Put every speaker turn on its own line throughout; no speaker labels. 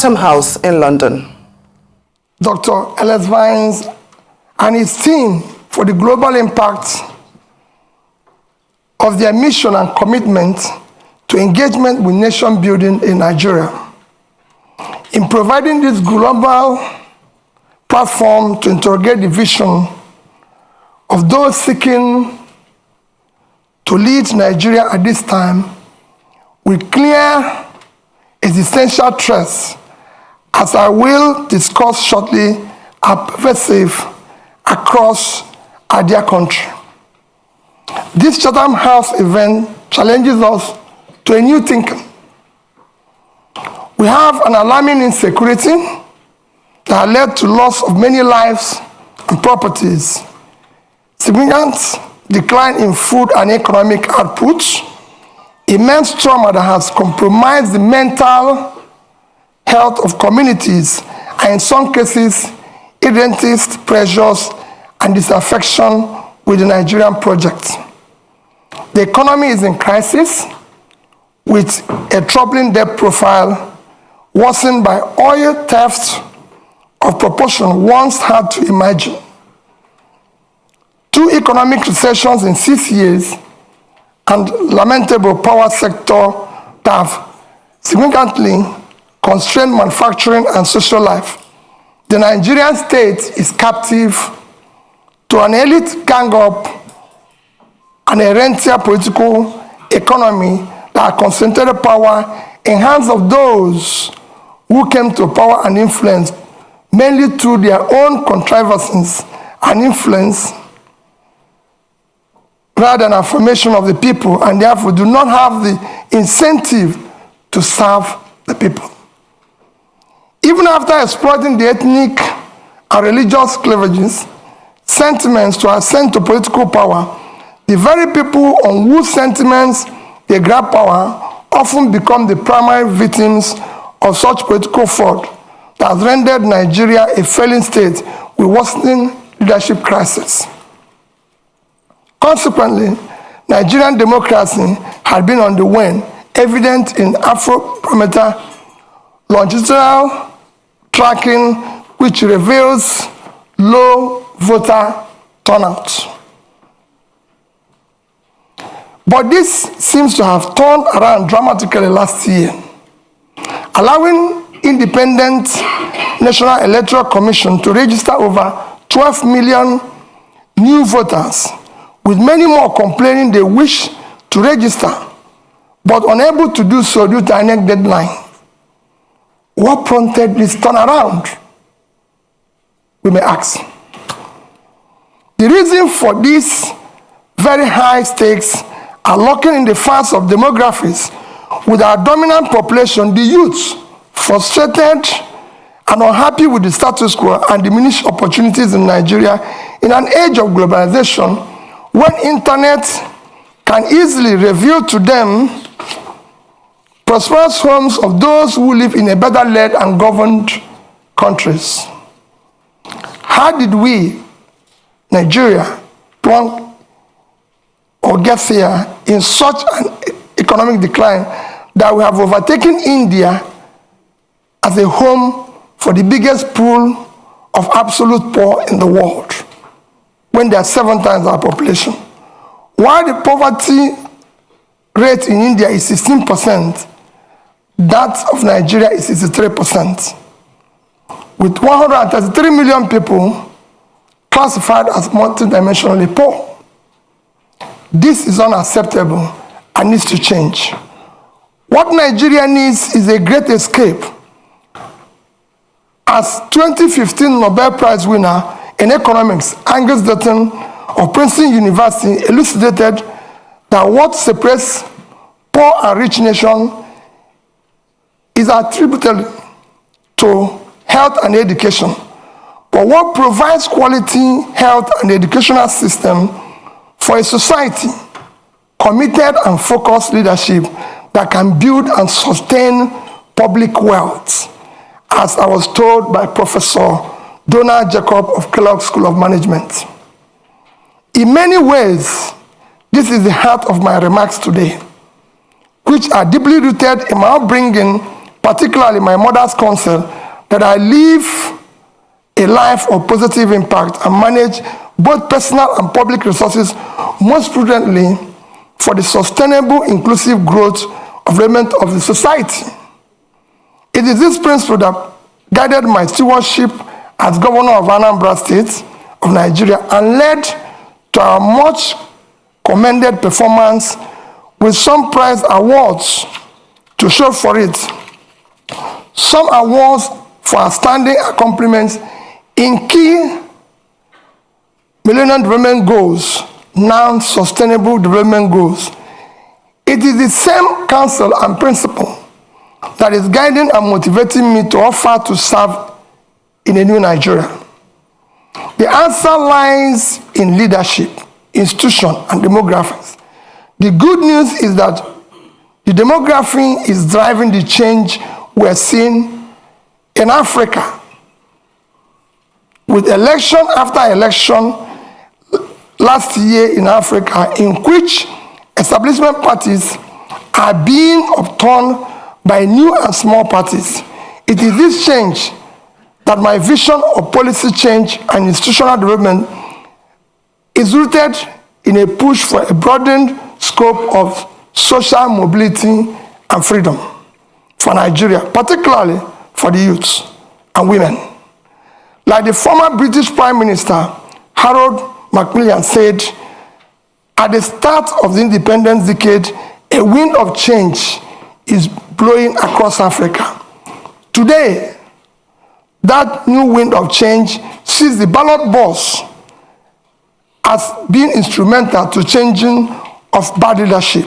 Chatham House in London.
Dr. Ellis Vines and his team for the global impact of their mission and commitment to engagement with nation building in Nigeria. In providing this global platform to interrogate the vision of those seeking to lead Nigeria at this time with clear existential threats, as I will discuss shortly, are pervasive across our dear country. This Chatham House event challenges us to a new thinking. We have an alarming insecurity that led to loss of many lives and properties, significant decline in food and economic output, immense trauma that has compromised the mental health of communities, and in some cases, irredentive pressures and disaffection with the Nigerian project. The economy is in crisis, with a troubling debt profile worsened by oil theft of proportion once hard to imagine. 2 economic recessions in 6 years and lamentable power sector that have significantly constrained manufacturing and social life. The Nigerian state is captive to an elite gang-up and a rentier political economy that concentrated power in hands of those who came to power and influence mainly through their own contrivances and influence rather than affirmation of the people, and therefore do not have the incentive to serve the people. Even after exploiting the ethnic and religious cleavages, sentiments to ascend to political power, the very people on whose sentiments they grab power often become the primary victims of such political fraud that has rendered Nigeria a failing state with worsening leadership crisis. Consequently, Nigerian democracy had been on the wane, evident in Afrobarometer longitudinal tracking, which reveals low voter turnout. But this seems to have turned around dramatically last year, allowing independent National Electoral Commission to register over 12 million new voters, with many more complaining they wish to register, but unable to do so due to an INEC deadline. What prompted this turnaround? We may ask. The reason for these very high stakes are lurking in the fact of demographics, with our dominant population, the youth, frustrated and unhappy with the status quo and diminished opportunities in Nigeria in an age of globalization, when internet can easily reveal to them prosperous homes of those who live in a better led and governed countries. How did we, Nigeria, plunge or get here in such an economic decline that we have overtaken India as a home for the biggest pool of absolute poor in the world, when they are 7 times our population? While the poverty rate in India is 16%, that of Nigeria is 63%, with 133 million people classified as multidimensionally poor. This is unacceptable and needs to change. What Nigeria needs is a great escape. As 2015 Nobel Prize winner in economics, Angus Deaton of Princeton University, elucidated that what separates poor and rich nations is attributed to health and education. But what provides quality health and educational system for a society, committed and focused leadership that can build and sustain public wealth, as I was told by Professor Donald Jacob of Kellogg School of Management. In many ways, this is the heart of my remarks today, which are deeply rooted in my upbringing particularly my mother's counsel, that I live a life of positive impact and manage both personal and public resources most prudently for the sustainable, inclusive growth of development of the society. It is this principle that guided my stewardship as governor of Anambra State of Nigeria and led to our much commended performance with some prize awards to show for it. Some awards for outstanding accomplishments in key Millennium Development Goals, now Sustainable Development Goals. It is the same counsel and principle that is guiding and motivating me to offer to serve in a new Nigeria. The answer lies in leadership, institution, and demographics. The good news is that the demography is driving the change we're seeing in Africa. With election after election last year in Africa, in which establishment parties are being upturned by new and small parties. It is this change that my vision of policy change and institutional development is rooted in a push for a broadened scope of social mobility and freedom for Nigeria, particularly for the youths and women. Like the former British Prime Minister, Harold Macmillan, said, at the start of the independence decade, a wind of change is blowing across Africa. Today, that new wind of change sees the ballot box as being instrumental to changing of bad leadership.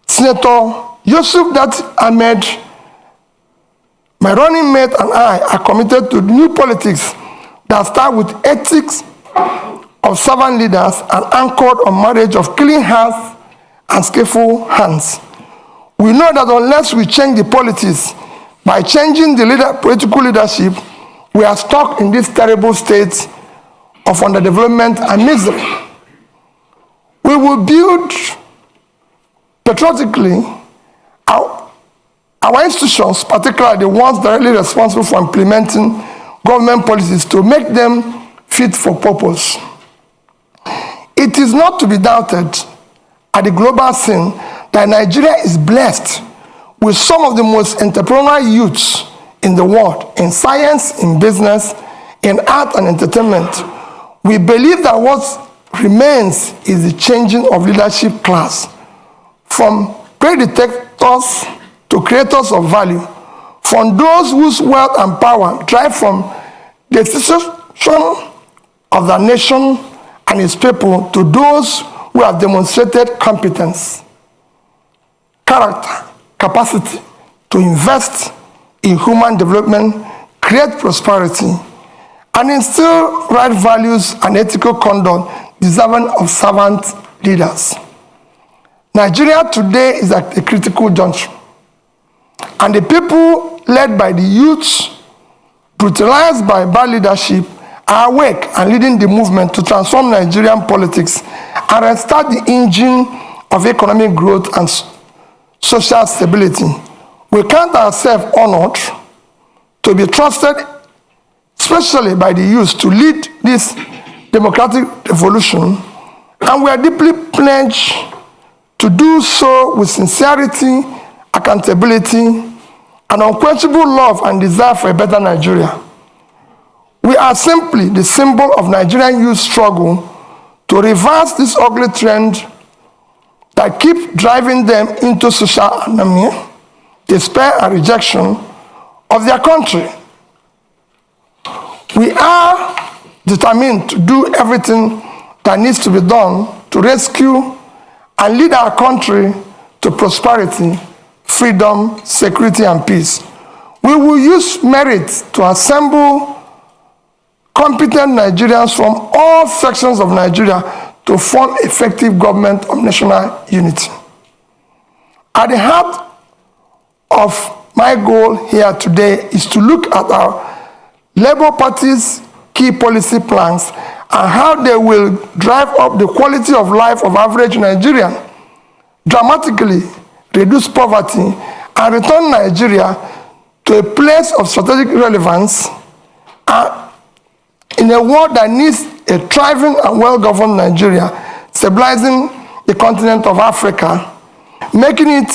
Senator Yusuf Dat Ahmed, my running mate, and I are committed to new politics that start with ethics of servant leaders and anchored on marriage of clean hearts and skillful hands. We know that unless we change the politics by changing the political leadership, we are stuck in this terrible state of underdevelopment and misery. We will build patriotically our institutions, particularly the ones directly responsible for implementing government policies, to make them fit for purpose. It is not to be doubted at the global scene that Nigeria is blessed with some of the most entrepreneurial youths in the world, in science, in business, in art and entertainment. We believe that what remains is the changing of leadership class from predictors to creators of value, from those whose wealth and power drive from the institution of the nation and its people to those who have demonstrated competence, character, capacity to invest in human development, create prosperity, and instill right values and ethical conduct deserving of servant leaders. Nigeria today is at a critical juncture, and the people led by the youths, brutalized by bad leadership, are awake and leading the movement to transform Nigerian politics and restart the engine of economic growth and social stability. We count ourselves honored to be trusted, especially by the youth, to lead this democratic revolution, and we are deeply pledged to do so with sincerity, accountability, and unquenchable love and desire for a better Nigeria. We are simply the symbol of Nigerian youth struggle to reverse this ugly trend that keep driving them into social anomia, despair, and rejection of their country. We are determined to do everything that needs to be done to rescue and lead our country to prosperity, freedom, security, and peace. We will use merit to assemble competent Nigerians from all sections of Nigeria to form effective government of national unity. At the heart of my goal here today is to look at our Labour Party's key policy plans and how they will drive up the quality of life of average Nigerian, dramatically reduce poverty, and return Nigeria to a place of strategic relevance in a world that needs a thriving and well-governed Nigeria, stabilizing the continent of Africa, making it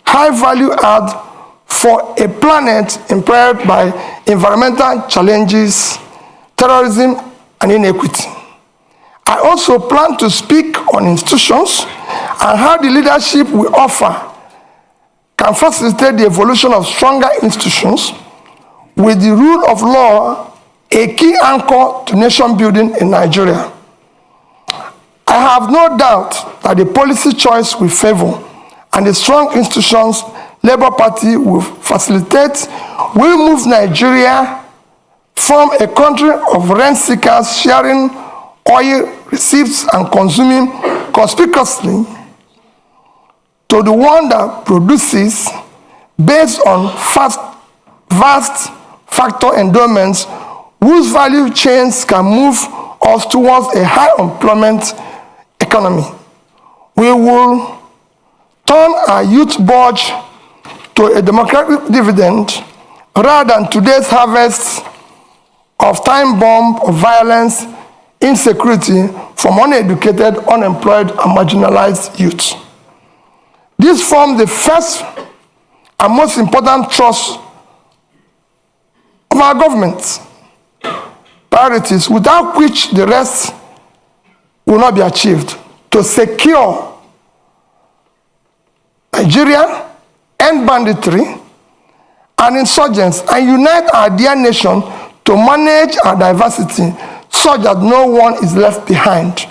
high-value add for a planet impaired by environmental challenges, terrorism, and inequity. I also plan to speak on institutions and how the leadership we offer can facilitate the evolution of stronger institutions with the rule of law a key anchor to nation building in Nigeria. I have no doubt that the policy choice we favor and the strong institutions Labour Party will facilitate will move Nigeria from a country of rent seekers sharing oil receipts and consuming conspicuously to the one that produces based on vast factor endowments whose value chains can move us towards a high employment economy. We will turn our youth budge to a democratic dividend rather than today's harvest of time bomb of violence, insecurity from uneducated, unemployed, and marginalized youth. This forms the first and most important thrust of our government priorities, without which the rest will not be achieved, to secure Nigeria, end banditry and insurgents, and unite our dear nation to manage our diversity such that no one is left behind.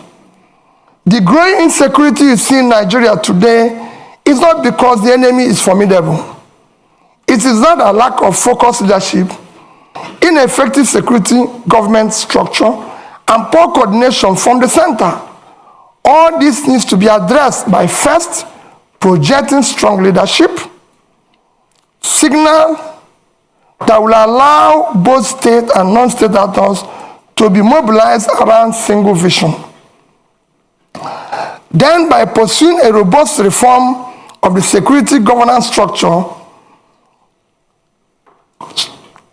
The growing insecurity you see in Nigeria today is not because the enemy is formidable. It is not a lack of focused leadership, ineffective security government structure, and poor coordination from the center. All this needs to be addressed by first projecting strong leadership, signal that will allow both state and non-state actors to be mobilized around single vision. Then, by pursuing a robust reform of the security governance structure,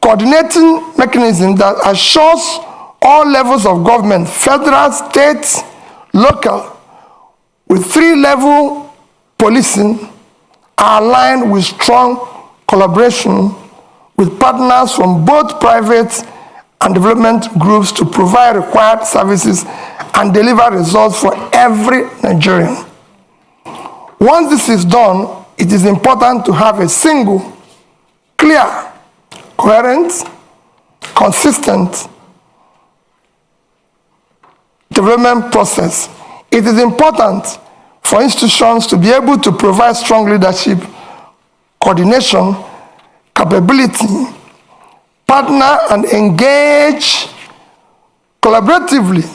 coordinating mechanism that assures all levels of government, federal, state, local, with three-level policing are aligned with strong collaboration with partners from both private and development groups to provide required services and deliver results for every Nigerian. Once this is done, it is important to have a single, clear, coherent, consistent development process. It is important for institutions to be able to provide strong leadership, coordination, capability, partner and engage collaboratively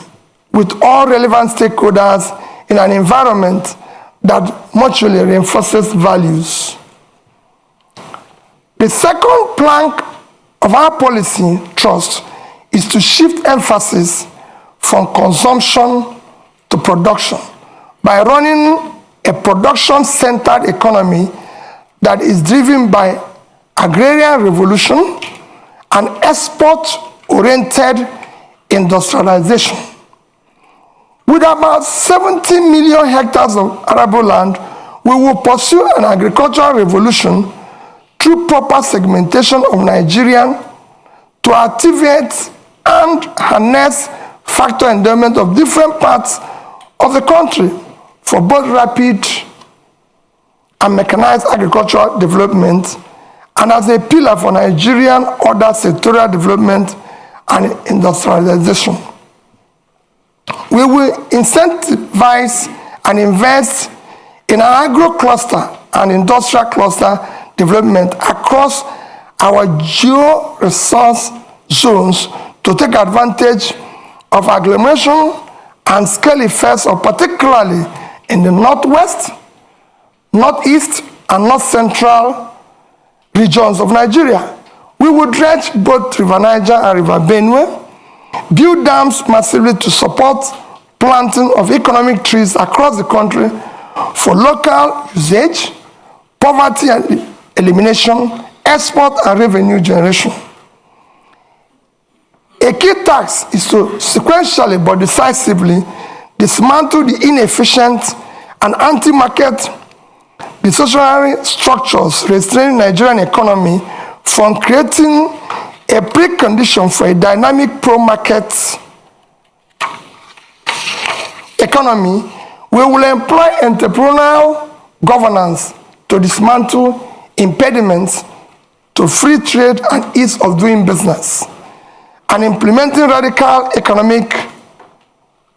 with all relevant stakeholders in an environment that mutually reinforces values. The second plank of our policy thrust is to shift emphasis from consumption to production by running a production-centered economy that is driven by agrarian revolution and export-oriented industrialization. With about 70 million hectares of arable land, we will pursue an agricultural revolution through proper segmentation of Nigerian to activate and harness factor endowment of different parts of the country for both rapid and mechanized agricultural development and as a pillar for Nigerian other sectoral development and industrialization. We will incentivize and invest in an agro-cluster and industrial cluster development across our geo-resource zones to take advantage of agglomeration and scale effects, of particularly in the northwest, northeast, and north central regions of Nigeria. We will dredge both River Niger and River Benue, build dams massively to support planting of economic trees across the country for local usage, poverty elimination, export and revenue generation. A key task is to sequentially but decisively dismantle the inefficient and anti-market distortionary structures restraining Nigerian economy from creating a precondition for a dynamic pro-market economy. We will employ entrepreneurial governance to dismantle impediments to free trade and ease of doing business, and implementing radical economic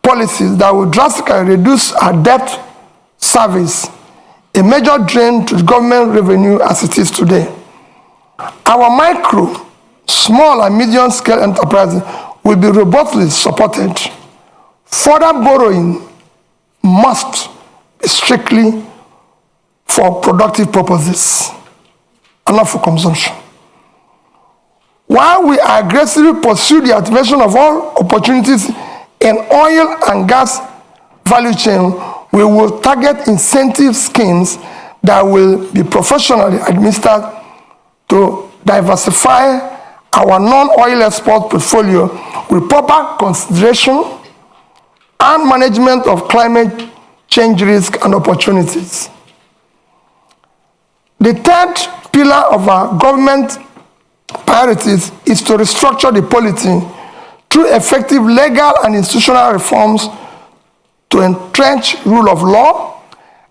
policies that will drastically reduce our debt service, a major drain to government revenue as it is today. Our micro, small and medium scale enterprises will be robustly supported. Further borrowing must be strictly for productive purposes and not for consumption. While we aggressively pursue the activation of all opportunities in oil and gas value chain, we will target incentive schemes that will be professionally administered to diversify our non-oil export portfolio with proper consideration and management of climate change risk and opportunities. The third pillar of our government priorities is to restructure the polity through effective legal and institutional reforms to entrench rule of law,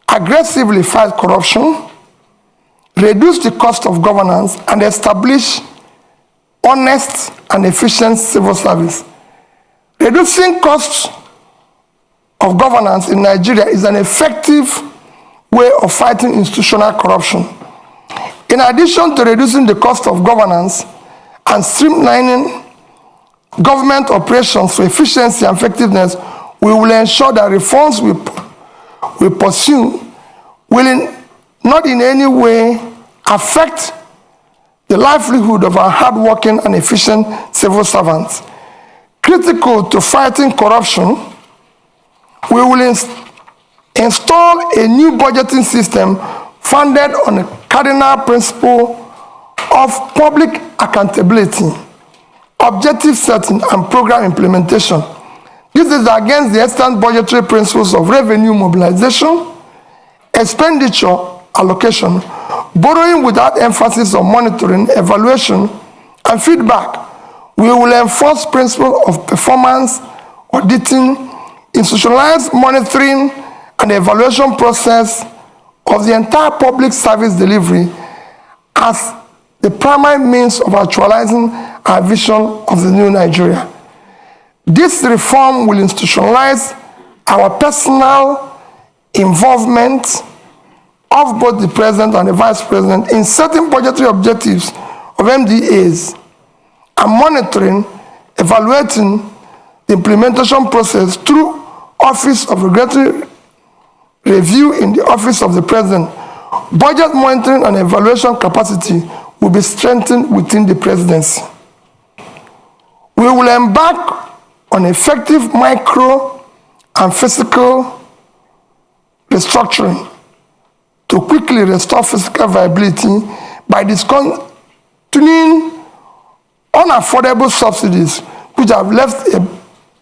aggressively fight corruption, reduce the cost of governance, and establish honest and efficient civil service. Reducing costs of governance in Nigeria is an effective way of fighting institutional corruption. In addition to reducing the cost of governance and streamlining government operations for efficiency and effectiveness, we will ensure that reforms we pursue will not in any way affect the livelihood of our hardworking and efficient civil servants. Critical to fighting corruption, we will install a new budgeting system founded on a cardinal principle of public accountability, objective setting, and program implementation. This is against the extant budgetary principles of revenue mobilization, expenditure allocation, borrowing without emphasis on monitoring, evaluation, and feedback. We will enforce principles of performance, auditing, institutionalized monitoring and evaluation process of the entire public service delivery as the primary means of actualizing our vision of the new Nigeria. This reform will institutionalize our personal involvement of both the President and the Vice President in setting budgetary objectives of MDAs and monitoring, evaluating the implementation process through Office of Regulatory Review in the Office of the President. Budget monitoring and evaluation capacity will be strengthened within the Presidency. We will embark on effective micro and physical restructuring to quickly restore physical viability by discontinuing unaffordable subsidies which have left a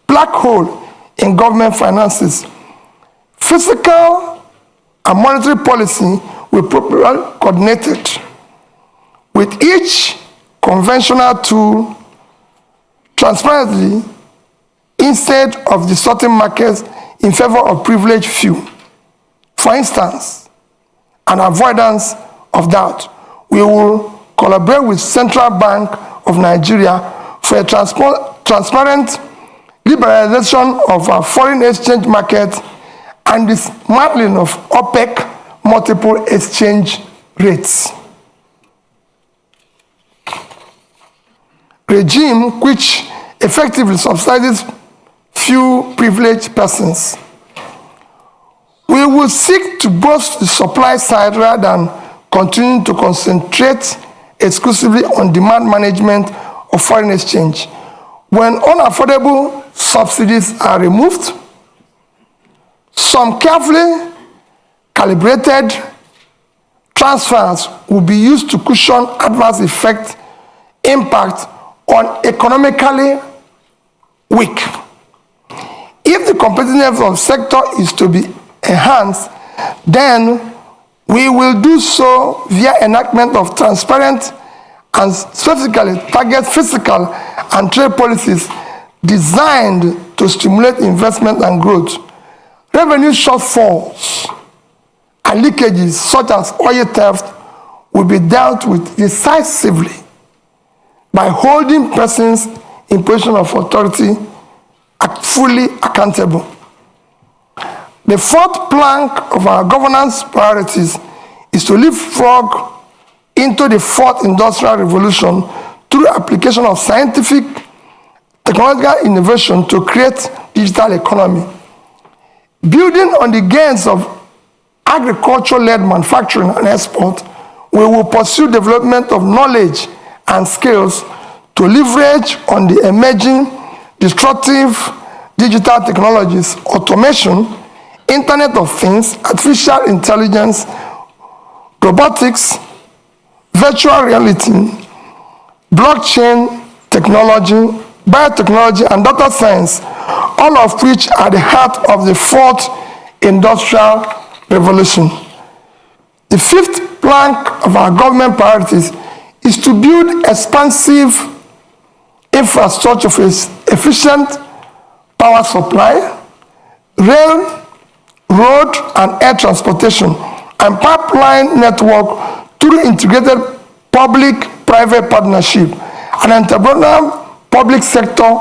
black hole in government finances. Fiscal and monetary policy will be properly coordinated with each conventional tool transparently instead of distorting markets in favor of privileged few. For instance, an avoidance of doubt, we will collaborate with Central Bank of Nigeria for a transparent liberalization of our foreign exchange market and dismantling of OPEC multiple exchange rates regime, which effectively subsidizes few privileged persons. We will seek to boost the supply side rather than continue to concentrate exclusively on demand management of foreign exchange. When unaffordable subsidies are removed, some carefully calibrated transfers will be used to cushion adverse impact on economically weak. If the competitiveness of the sector is to be enhanced, then we will do so via enactment of transparent and specifically target fiscal and trade policies designed to stimulate investment and growth. Revenue shortfalls and leakages such as oil theft will be dealt with decisively by holding persons in position of authority fully accountable. The fourth plank of our governance priorities is to leapfrog into the fourth industrial revolution through application of scientific technological innovation to create digital economy. Building on the gains of agriculture-led manufacturing and export, we will pursue development of knowledge and skills to leverage on the emerging disruptive digital technologies, automation, Internet of Things, artificial intelligence, robotics, virtual reality, blockchain technology, biotechnology, and data science, all of which are the heart of the fourth industrial revolution. The fifth plank of our government priorities is to build expansive infrastructure for efficient power supply, rail, road and air transportation, and pipeline network through integrated public-private partnership and entrepreneurial public sector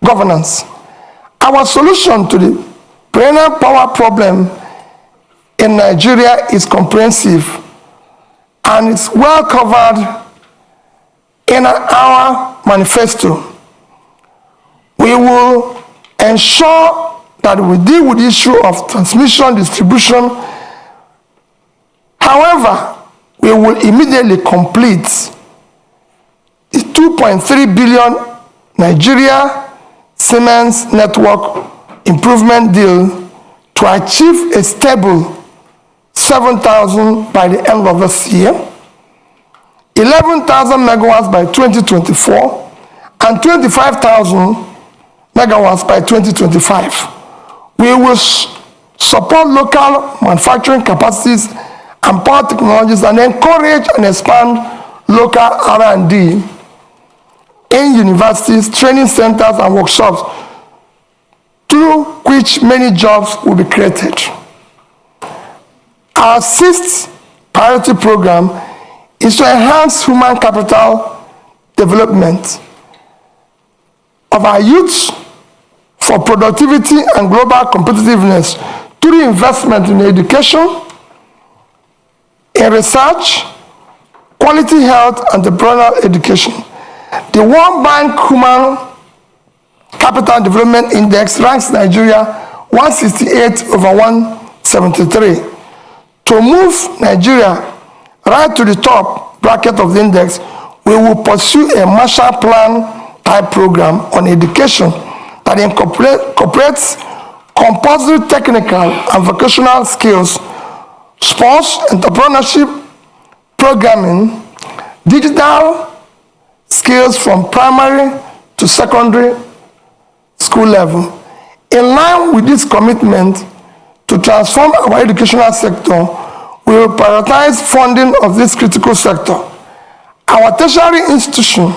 governance. Our solution to the perennial power problem in Nigeria is comprehensive and is well covered in our manifesto. We will ensure that we deal with the issue of transmission distribution. However, we will immediately complete the 2.3 billion Nigeria Siemens network improvement deal to achieve a stable 7,000 by the end of this year, 11,000 megawatts by 2024, and 25,000 megawatts by 2025. We will support local manufacturing capacities and power technologies and encourage and expand local R&D in universities, training centers, and workshops, through which many jobs will be created. Our sixth priority program is to enhance human capital development of our youth for productivity and global competitiveness through investment in education, in research, quality health, and entrepreneurial education. The World Bank Human Capital Development Index ranks Nigeria 168 over 173. To move Nigeria right to the top bracket of the index, we will pursue a Marshall Plan type program on education that incorporates compulsory technical and vocational skills, sports, entrepreneurship, programming, digital skills from primary to secondary school level. In line with this commitment to transform our educational sector, we will prioritize funding of this critical sector. Our tertiary institution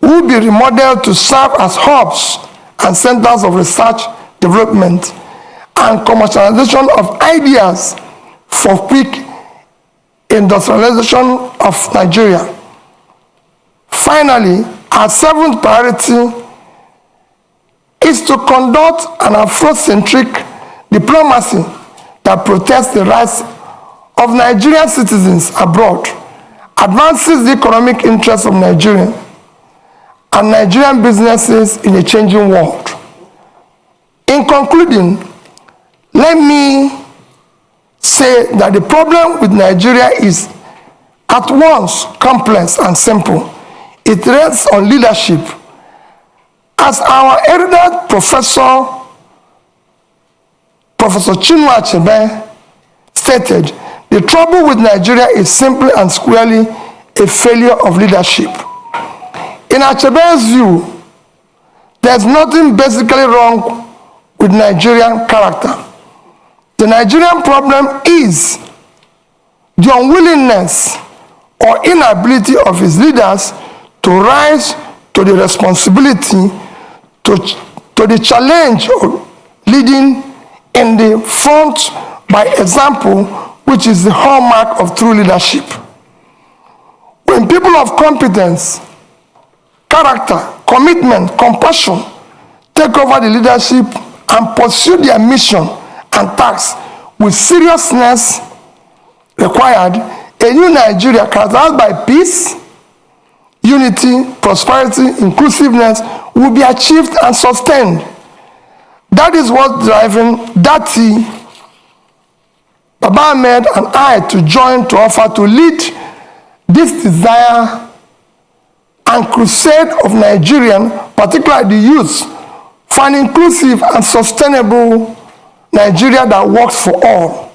will be remodeled to serve as hubs and centers of research, development, and commercialization of ideas for quick industrialization of Nigeria. Finally, our seventh priority is to conduct an Afrocentric diplomacy that protects the rights of Nigerian citizens abroad, advances the economic interests of Nigeria and Nigerian businesses in a changing world. In concluding, let me say that the problem with Nigeria is at once complex and simple. It rests on leadership. As our erudite Professor Chinua Achebe stated, The trouble with Nigeria is simply and squarely a failure of leadership. In Achebe's view, there's nothing basically wrong with Nigerian character. The Nigerian problem is the unwillingness or inability of his leaders to rise to the responsibility, to the challenge of leading in the front by example, which is the hallmark of true leadership. When people of competence, character, commitment, compassion take over the leadership and pursue their mission and tasks with seriousness required, a new Nigeria characterized by peace, unity, prosperity, inclusiveness will be achieved and sustained. That is what's driving Dati, Baba Ahmed, and I to join to offer to lead this desire and crusade of Nigerian, particularly the youth, for an inclusive and sustainable Nigeria that works for all.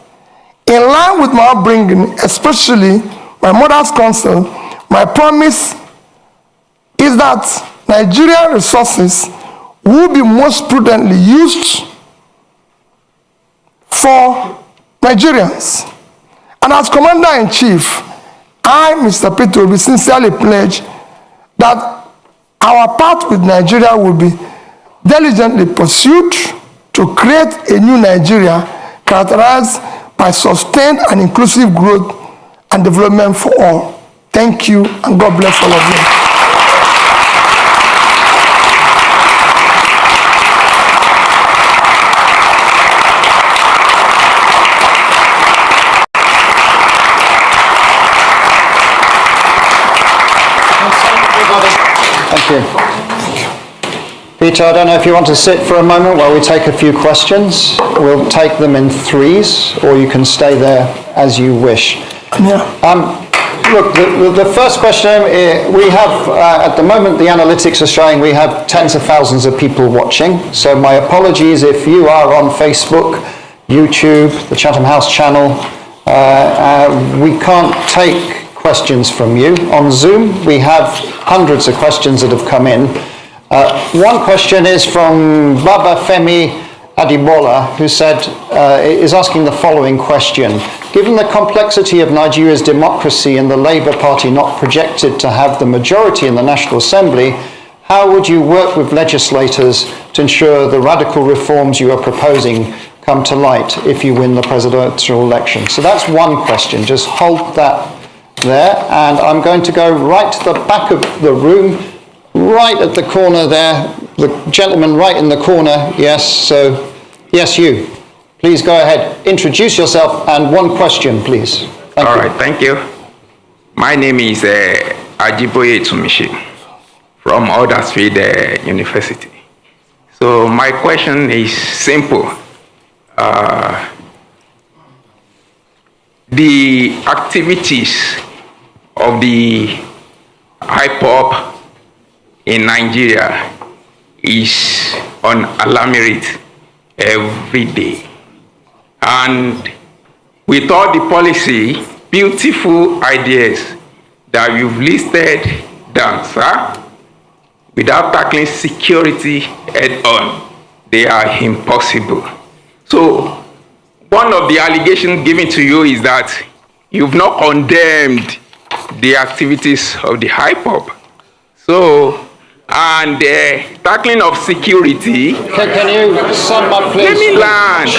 In line with my upbringing, especially my mother's counsel, my promise is that Nigerian resources will be most prudently used for Nigerians. And as Commander-in-Chief, I, Mr. Peter, will be sincerely pledged that our path with Nigeria will be diligently pursued to create a new Nigeria characterized by sustained and inclusive growth and development for all. Thank you, and God bless all of you.
Thank you. Peter, I don't know if you want to sit for a moment while we take a few questions. We'll take them in threes, or you can stay there as you wish.
Yeah.
Look, the first question, we have, at the moment, the analytics are showing we have tens of thousands of people watching. So my apologies if you are on Facebook, YouTube, the Chatham House channel. We can't take questions from you. On Zoom, we have hundreds of questions that have come in. One question is from Baba Femi Adibola, who is asking the following question. Given the complexity of Nigeria's democracy and the Labour Party not projected to have the majority in the National Assembly, how would you work with legislators to ensure the radical reforms you are proposing come to light if you win the presidential election? So that's one question. Just hold that there, and I'm going to go right to the back of the room, right at the corner there, the gentleman right in the corner. Yes, so yes, you. Please go ahead, introduce yourself, and one question, please. Thank you.
All right, thank you. My name is Ajiboye Tumishi from Huddersfield University. So my question is simple. The activities of the hip-hop in Nigeria is on alarming rate every day. And with all the policy, beautiful ideas that you've listed down, sir, without tackling security head on, they are impossible. So one of the allegations given to you is that you've not condemned the activities of the hip-hop. So, and tackling of security.
Can you sum up, please?
Let me land.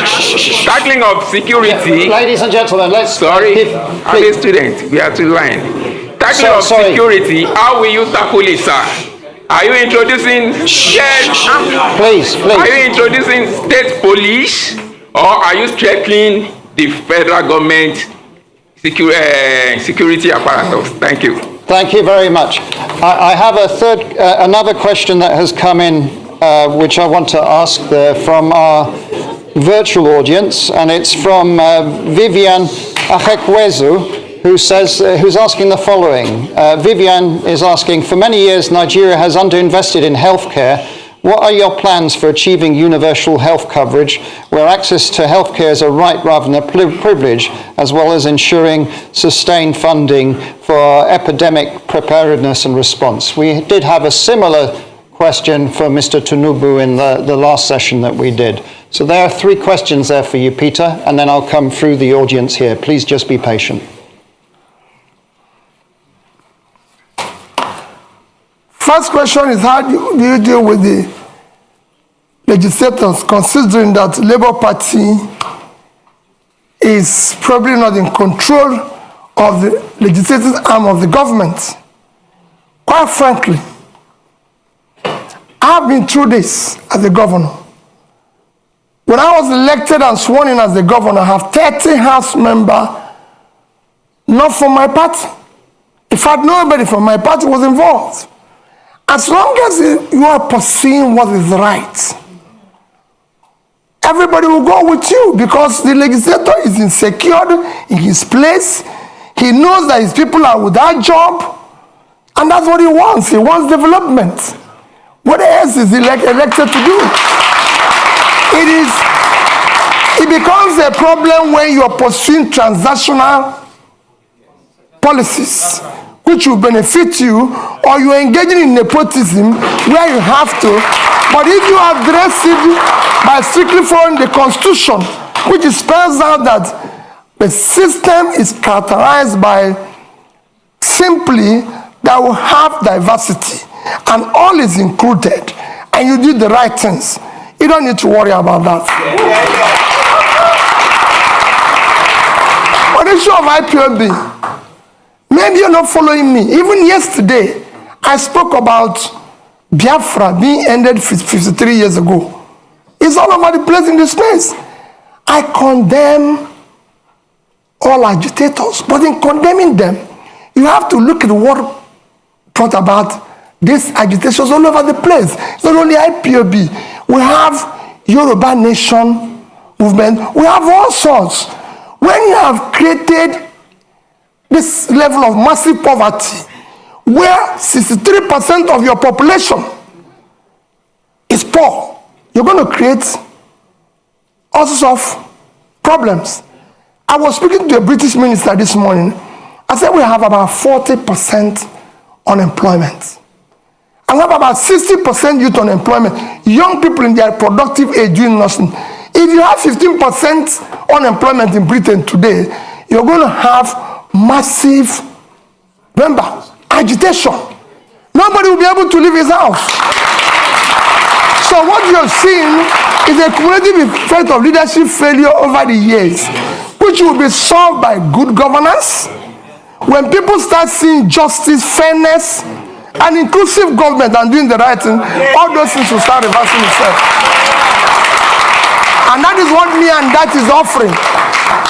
Tackling of security.
Ladies and gentlemen, let's.
Sorry, I'm a student. We have to line. Tackling of security. How will you tackle it, sir? Are you introducing? Yes.
Please.
Are you introducing state police, or are you strengthening the federal government security apparatus? Thank you.
Thank you very much. I have another question that has come in, which I want to ask from our virtual audience, and it's from Vivian Achekwezu, who's asking the following. Vivian is asking, for many years Nigeria has underinvested in healthcare, What are your plans for achieving universal health coverage, where access to healthcare is a right rather than a privilege, as well as ensuring sustained funding for epidemic preparedness and response? We did have a similar question for Mr. Tunubu in the last session that we did. So there are 3 questions there for you, Peter, and then I'll come through the audience here. Please just be patient.
First question is, how do you deal with the legislators, considering that Labour Party is probably not in control of the legislative arm of the government? Quite frankly, I've been through this as a governor. When I was elected and sworn in as the governor, I have 30 House members, not from my party. In fact, nobody from my party was involved. As long as you are pursuing what is right, everybody will go with you, because the legislator is insecure in his place. He knows that his people are without job, and that's what he wants. He wants development. What else is he elected to do? It becomes a problem when you are pursuing transactional policies which will benefit you, or you are engaging in nepotism where you have to. But if you address it by strictly following the Constitution, which spells out that the system is characterized by simply that we have diversity and all is included, and you do the right things, you don't need to worry about that. On the issue of IPOB, maybe you're not following me. Even yesterday, I spoke about Biafra being ended 53 years ago. It's all over the place in the space. I condemn all agitators, but in condemning them, you have to look at what brought about these agitations all over the place. It's not only IPOB. We have Yoruba Nation movement. We have all sorts. When you have created this level of massive poverty, where 63% of your population is poor, you're going to create all sorts of problems. I was speaking to a British minister this morning. I said we have about 40% unemployment. And we have about 60% youth unemployment. Young people in their productive age doing nothing. If you have 15% unemployment in Britain today, you're going to have massive, remember, agitation. Nobody will be able to leave his house. So what you're seeing is a cumulative effect of leadership failure over the years, which will be solved by good governance. When people start seeing justice, fairness, and inclusive government and doing the right thing, all those things will start reversing itself. And that is what me and that is offering.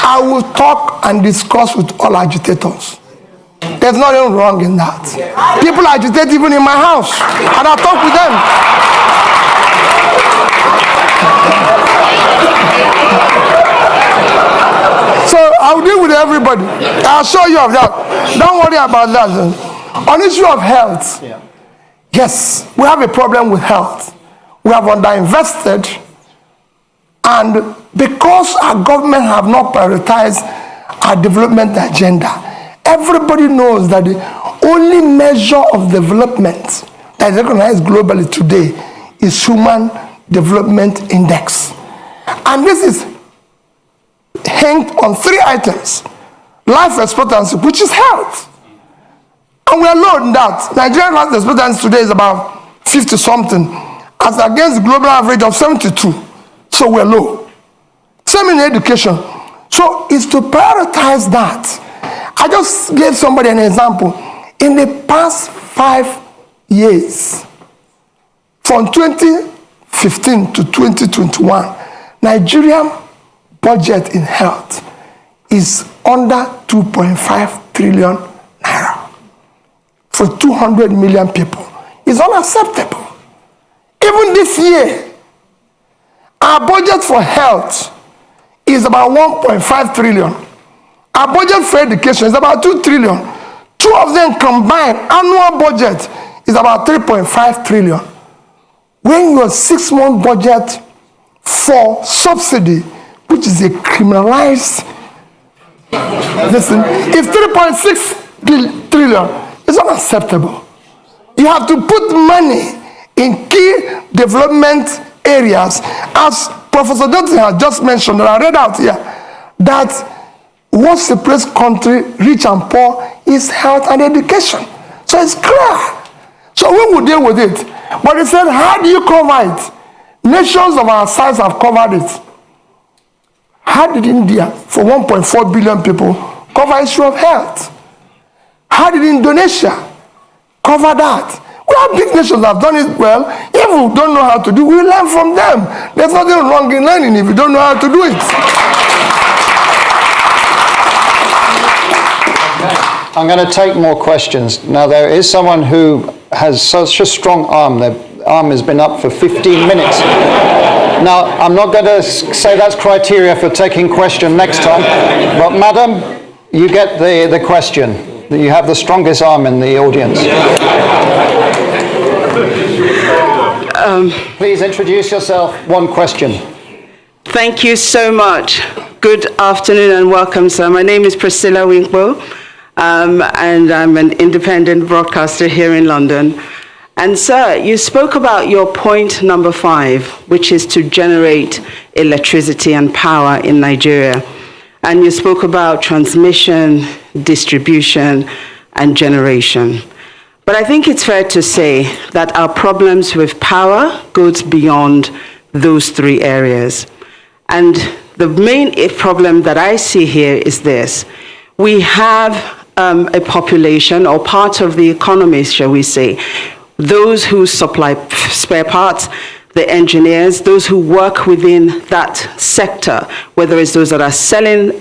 I will talk and discuss with all agitators. There's nothing wrong in that. People agitate even in my house, and I'll talk with them. So I'll deal with everybody. I'll show you of that. Don't worry about that. On issue of health, yes, we have a problem with health. We have underinvested, and because our government have not prioritized our development agenda, everybody knows that the only measure of development that is recognized globally today is Human Development Index. And this is hanged on 3 items: life expectancy, which is health. And we are low in that. Nigerian life expectancy today is about 50 something, as against the global average of 72. So we're low. Same in education. So it's to prioritize that. I just gave somebody an example. In the past 5 years, from 2015 to 2021, Nigerian budget in health is under 2.5 trillion naira for 200 million people. It's unacceptable. Even this year, our budget for health is about 1.5 trillion. Our budget for education is about 2 trillion. 2 of them combined, annual budget is about 3.5 trillion. when your 6-month budget for subsidy, which is a criminalized, listen, is 3.6 trillion, it's unacceptable. You have to put money in key development areas, as Professor Johnson has just mentioned, and I read out here, that what separates country, rich and poor, is health and education. So it's clear. So we will deal with it. But he said, how do you cover it? Nations of our size have covered it. How did India, for 1.4 billion people, cover issue of health? How did Indonesia cover that? Well, big nations have done it well. If we don't know how to do it, we learn from them. There's nothing wrong in learning if you don't know how to do it.
I'm going to take more questions. Now, there is someone who has such a strong arm. Their arm has been up for 15 minutes. Now, I'm not going to say that's criteria for taking question next time, but madam, you get the question. You have the strongest arm in the audience. Please introduce yourself. One question.
Thank you so much. Good afternoon and welcome, sir. My name is Priscilla Winkbo, and I'm an independent broadcaster here in London. And sir, you spoke about your point number 5, which is to generate electricity and power in Nigeria. And you spoke about transmission, distribution, and generation. But I think it's fair to say that our problems with power goes beyond those 3 areas. And the main problem that I see here is this. We have a population, or part of the economy, shall we say, those who supply spare parts, the engineers, those who work within that sector, whether it's those that are selling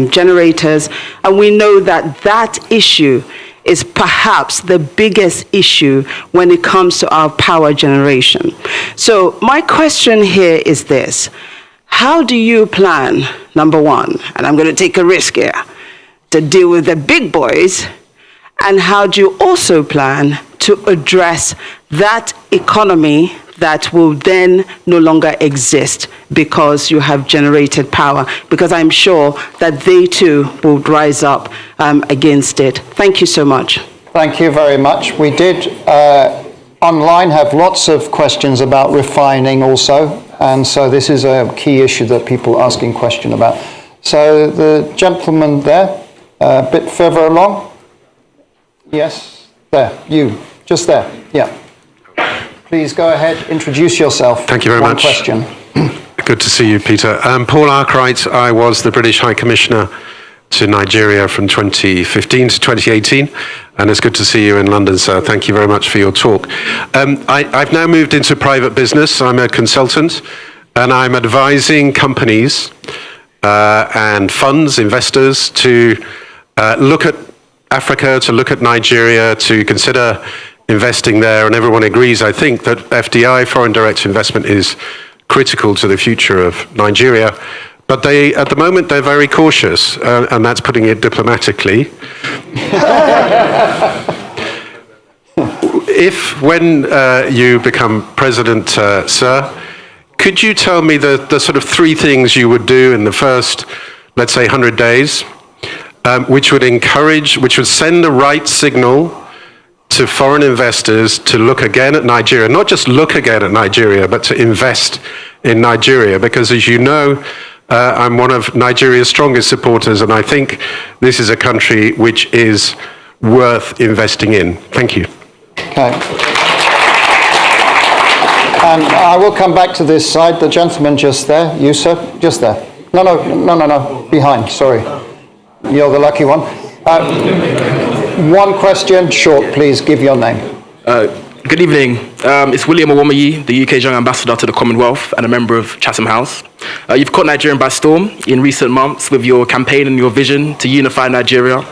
generators, and we know that that issue is perhaps the biggest issue when it comes to our power generation. So my question here is this. How do you plan, number 1, and I'm going to take a risk here, to deal with the big boys, and how do you also plan to address that economy that will then no longer exist because you have generated power? Because I'm sure that they too will rise up against it. Thank you so much.
Thank you very much. We did online have lots of questions about refining also, and so this is a key issue that people are asking question about. So the gentleman there, a bit further along. Yes, there, you, just there, yeah. Please go ahead, introduce yourself.
Thank you very much.
One question.
Good to see you, Peter. Paul Arkwright. I was the British High Commissioner to Nigeria from 2015 to 2018, and it's good to see you in London, sir. Thank you very much for your talk. I've now moved into private business. I'm a consultant, and I'm advising companies and funds, investors, to look at Africa, to look at Nigeria, to consider investing there, and everyone agrees, I think, that FDI, foreign direct investment, is critical to the future of Nigeria. But at the moment, they're very cautious, and that's putting it diplomatically. When you become president, sir, could you tell me the sort of 3 things you would do in the first, let's say, 100 days, which would send the right signal to foreign investors to look again at Nigeria, not just look again at Nigeria, but to invest in Nigeria? Because as you know, I'm one of Nigeria's strongest supporters, and I think this is a country which is worth investing in. Thank you.
Okay. And I will come back to this side. The gentleman just there. You, sir? Just there. No. Behind, sorry. You're the lucky one. One question, short, please. Give your name.
Good evening. It's William Owomayi, the UK's young ambassador to the Commonwealth and a member of Chatham House. You've caught Nigeria by storm in recent months with your campaign and your vision to unify Nigeria,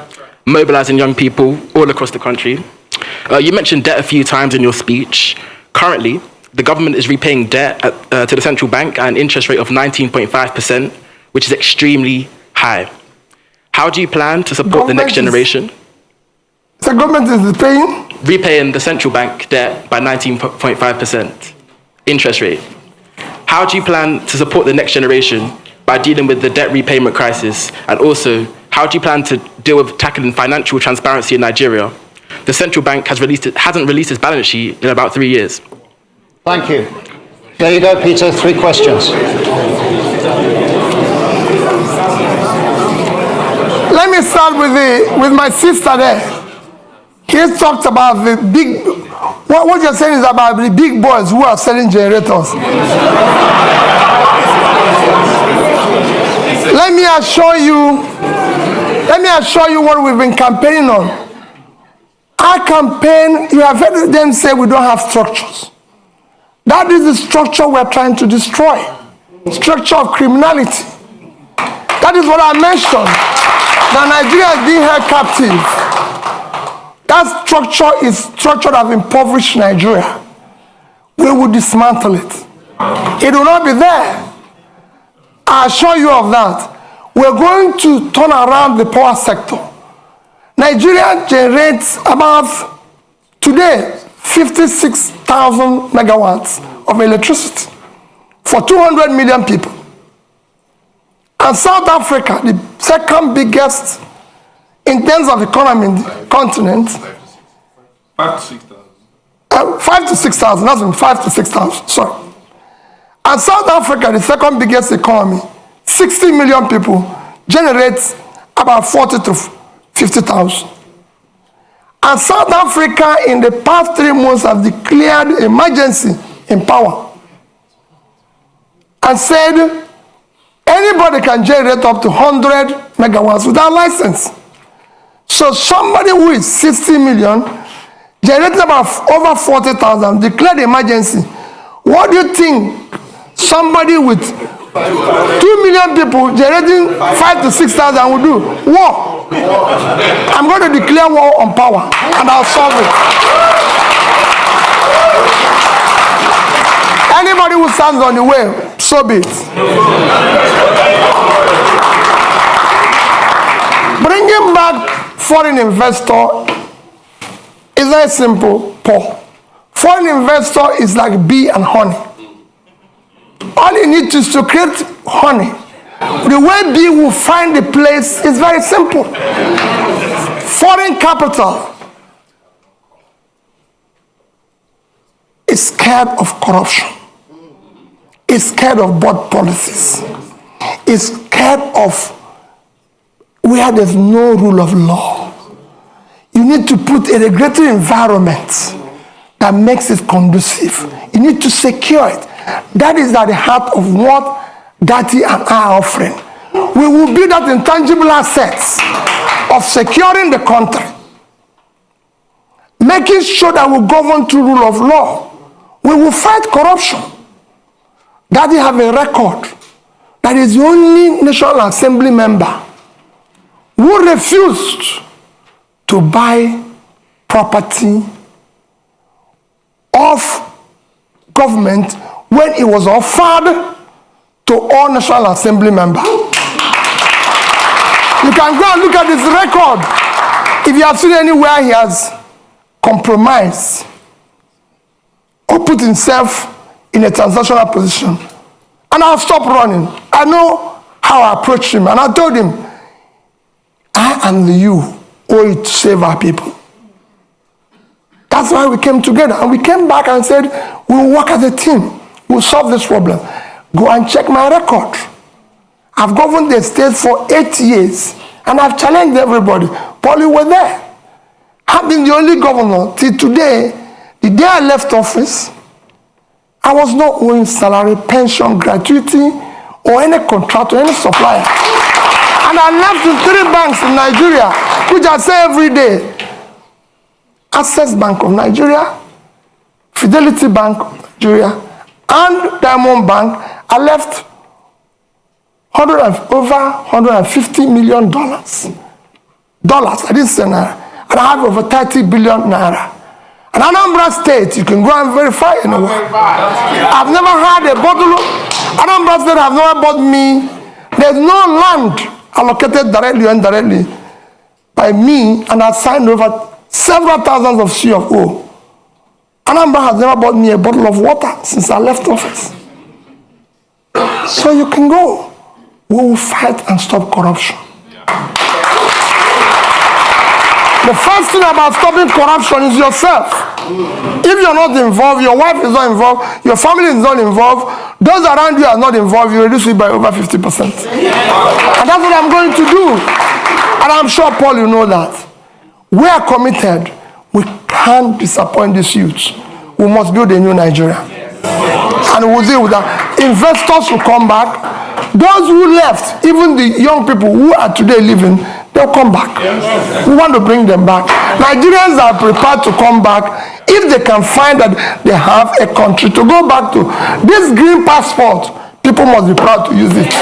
mobilizing young people all across the country. You mentioned debt a few times in your speech. Currently, the government is repaying debt to the central bank at an interest rate of 19.5%, which is extremely high. How do you plan to support the next generation?
The government is
repaying the central bank debt by 19.5%. interest rate. How do you plan to support the next generation by dealing with the debt repayment crisis? And also, how do you plan to deal with tackling financial transparency in Nigeria? The central bank hasn't released its balance sheet in about 3 years.
Thank you. There you go, Peter. 3 questions.
Let me start with my sister there. He talked about the big, what you're saying is about the big boys who are selling generators. Let me assure you what we've been campaigning on. Our campaign, you have heard them say we don't have structures. That is the structure we're trying to destroy. Structure of criminality. That is what I mentioned. That Nigeria is being held captive. That structure is structure that impoverished Nigeria. We will dismantle it. It will not be there. I assure you of that. We're going to turn around the power sector. Nigeria generates about, today, 56,000 megawatts of electricity for 200 million people. And South Africa, the second biggest in terms of economy in the continent,
5 to 6,000.
5 to 6,000, that's been 5 to 6,000, sorry. And South Africa, the second biggest economy, 60 million people, generates about 40 to 50,000. And South Africa, in the past 3 months, have declared emergency in power and said anybody can generate up to 100 megawatts without license. So somebody who is 60 million, generating about over 40,000, declared emergency. What do you think somebody with 2 million people generating 5 to 6,000 will do? War. I'm going to declare war on power, and I'll solve it. Anybody who stands on the way, so be it. Bringing back foreign investor is very simple, Paul. Foreign investor is like bee and honey. All you need is to create honey. The way bee will find the place is very simple. Foreign capital is scared of corruption, is scared of bad policies, is scared of where there's no rule of law. You need to put a regulatory environment that makes it conducive. You need to secure it. That is at the heart of what Gatti and I are offering. We will build that intangible assets of securing the country, making sure that we govern through rule of law. We will fight corruption. Gatti have a record that is the only National Assembly member who refused to buy property of government when it was offered to all National Assembly members. You can go and look at his record. If you have seen anywhere he has compromised or put himself in a transactional position. And I'll stop running. I know how I approached him, and I told him, I and you owe it to save our people. That's why we came together, and we came back and said, we'll work as a team. We'll solve this problem. Go and check my record. I've governed the state for 8 years, and I've challenged everybody. Paul, you were there. I've been the only governor till today. The day I left office, I was not owing salary, pension, gratuity, or any contract or any supplier. And I left with 3 banks in Nigeria, which I say every day. Access Bank of Nigeria, Fidelity Bank of Nigeria, and Diamond Bank. I left over $150 million. I didn't say naira. And I have over 30 billion naira. And Anambra State, you can go and verify anywhere. I've never had a bottle of Anambra State have never bought me. There's no land allocated directly or indirectly by me, and I've signed over several thousands of CFO. Anambra has never bought me a bottle of water since I left office. So you can go. We will fight and stop corruption. The first thing about stopping corruption is yourself. If you're not involved, your wife is not involved, your family is not involved, those around you are not involved, you reduce it by over 50%. And that's what I'm going to do. And I'm sure, Paul, you know that. We are committed. We can't disappoint these youths. We must build a new Nigeria. And we'll deal with that. Investors will come back. Those who left, even the young people who are today living, they'll come back. We want to bring them back. Nigerians are prepared to come back if they can find that they have a country to go back to. This green passport, people must be proud to use it.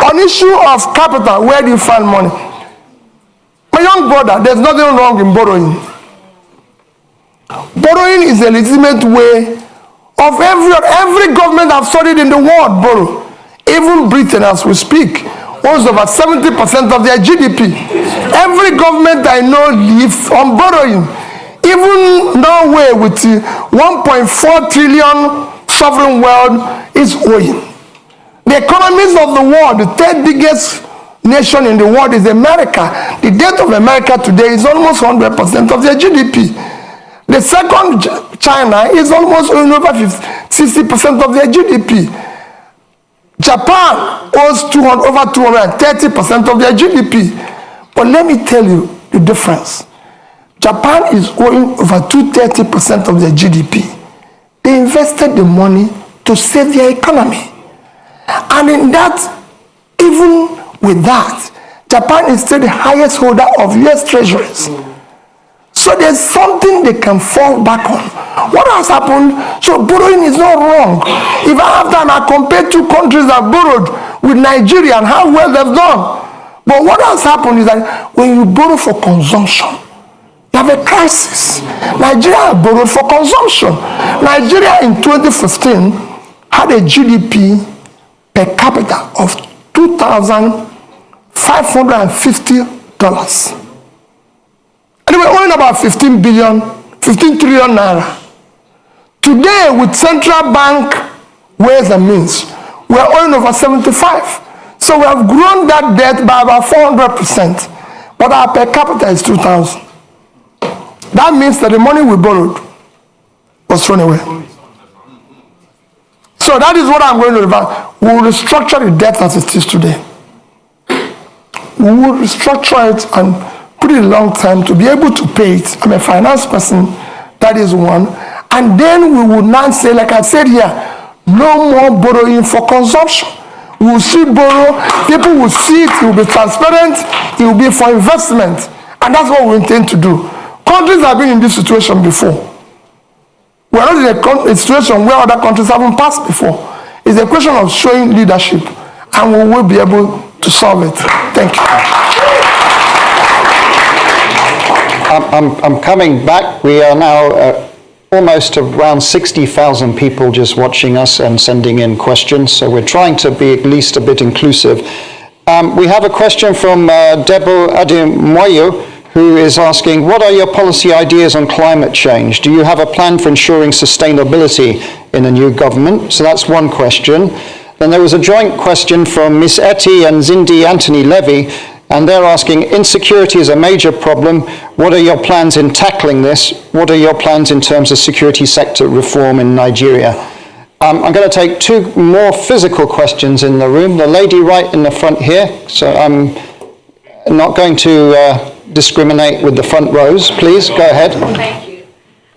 On issue of capital, where do you find money? My young brother, there's nothing wrong in borrowing. Borrowing is a legitimate way of every government I've studied in the world borrow. Even Britain, as we speak, owns over 70% of their GDP. Every government I know lives on borrowing. Even Norway with 1.4 trillion sovereign wealth is owing. The economies of the world, the third biggest nation in the world is America. The debt of America today is almost 100% of their GDP. The second, China, is almost over 60% of their GDP. Japan owes over 230% of their GDP. But let me tell you the difference. Japan is owing over 230% of their GDP. They invested the money to save their economy. And in that, even with that, Japan is still the highest holder of US treasuries. So there's something they can fall back on. What has happened? So borrowing is not wrong. If I have time, I compare two countries that borrowed with Nigeria and how well they've done. But what has happened is that when you borrow for consumption, you have a crisis. Nigeria borrowed for consumption. Nigeria in 2015 had a GDP per capita of $2,550. And we're owing about 15 trillion naira. Today, with central bank ways and means, we're owing over 75. So we have grown that debt by about 400%. But our per capita is 2,000. That means that the money we borrowed was thrown away. So that is what I'm going to reverse. We will restructure the debt as it is today. We will restructure it and put it a long time to be able to pay it. I'm a finance person, that is one. And then we will not say, like I said here, no more borrowing for consumption. We will still borrow, people will see it, it will be transparent, it will be for investment. And that's what we intend to do. Countries have been in this situation before. We are not in a situation where other countries haven't passed before. It's a question of showing leadership, and we will be able to solve it. Thank you.
I'm coming back. We are now almost around 60,000 people just watching us and sending in questions. So we're trying to be at least a bit inclusive. We have a question from Debo Ademoyo, who is asking, what are your policy ideas on climate change? Do you have a plan for ensuring sustainability in a new government? So that's one question. Then there was a joint question from Miss Etty and Zindi Anthony Levy, and they're asking, insecurity is a major problem. What are your plans in tackling this? What are your plans in terms of security sector reform in Nigeria? I'm going to take two more physical questions in the room. The lady right in the front here. So I'm not going to discriminate with the front rows. Please, go ahead.
Thank you.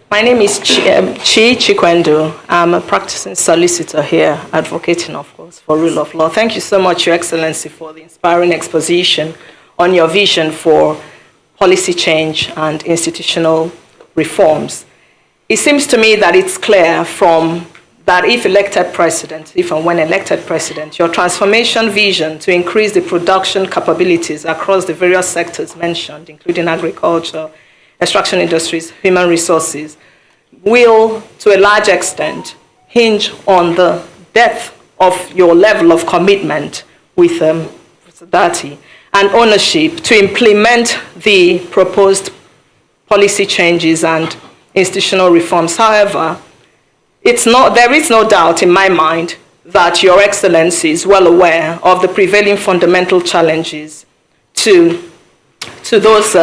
My name is Chi Chikwendo. I'm a practicing solicitor here, advocating, of course, for rule of law. Thank you so much, Your Excellency, for the inspiring exposition on your vision for policy change and institutional reforms. It seems to me that it's clear from that if and when elected president, your transformation vision to increase the production capabilities across the various sectors mentioned, including agriculture, extraction industries, human resources, will, to a large extent, hinge on the depth of your level of commitment with Dati. and ownership to implement the proposed policy changes and institutional reforms. However, there is no doubt in my mind that Your Excellency is well aware of the prevailing fundamental challenges to those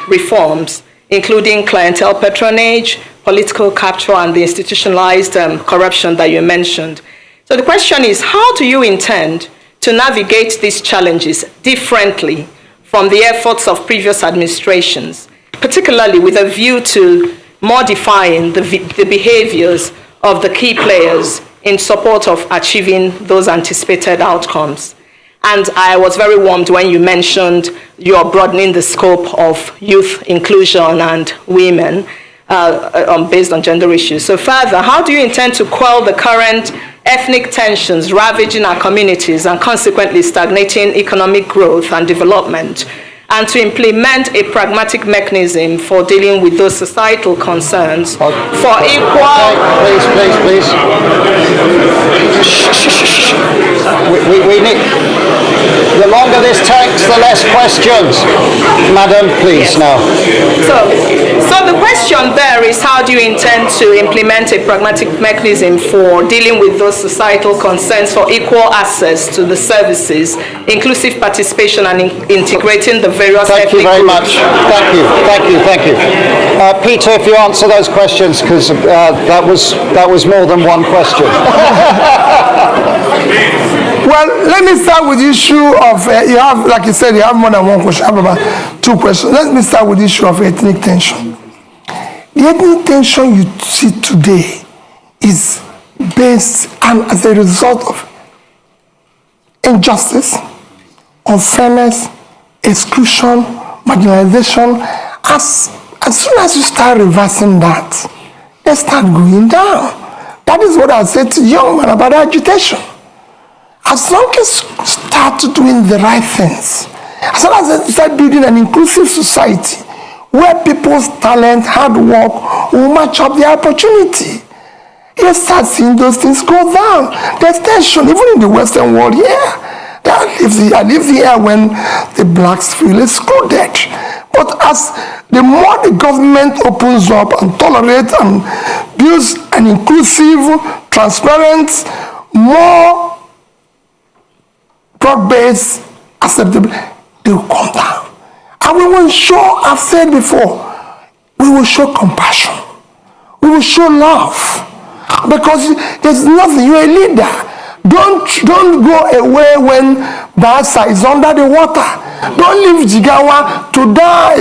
reforms, including clientele patronage, political capture, and the institutionalized corruption that you mentioned. So the question is, how do you intend to navigate these challenges differently from the efforts of previous administrations, particularly with a view to modifying the behaviors of the key players in support of achieving those anticipated outcomes? And I was very warmed when you mentioned you're broadening the scope of youth inclusion and women based on gender issues. So further, how do you intend to quell the current ethnic tensions ravaging our communities and consequently stagnating economic growth and development, and to implement a pragmatic mechanism for dealing with those societal concerns for equal...
Please. We need... The longer this takes, the less questions. Madam, please,
Yes.
now.
So the question there is, how do you intend to implement a pragmatic mechanism for dealing with those societal concerns for equal access to the services, inclusive participation, and integrating the various
Thank you
ethnic
very
groups?
much. Thank you. Peter, if you answer those questions, because that was more than one question.
Well, let me start with the issue of, you have, like you said, you have more than one question. I have about 2 questions. Let me start with the issue of ethnic tension. The ethnic tension you see today is based and as a result of injustice, unfairness, exclusion, marginalization. As soon as you start reversing that, they start going down. That is what I said to young men about agitation. As long as you start doing the right things, as long as you start building an inclusive society where people's talent, hard work will match up their opportunity, you start seeing those things go down. There's tension, even in the Western world here. I lived here when the blacks feel excluded. But as the more the government opens up and tolerates and builds an inclusive, transparent, more broad-based, acceptable, they will come down. And we will show, I've said before, we will show compassion. We will show love. Because there's nothing, you're a leader. Don't go away when Basa is under the water. Don't leave Jigawa to die.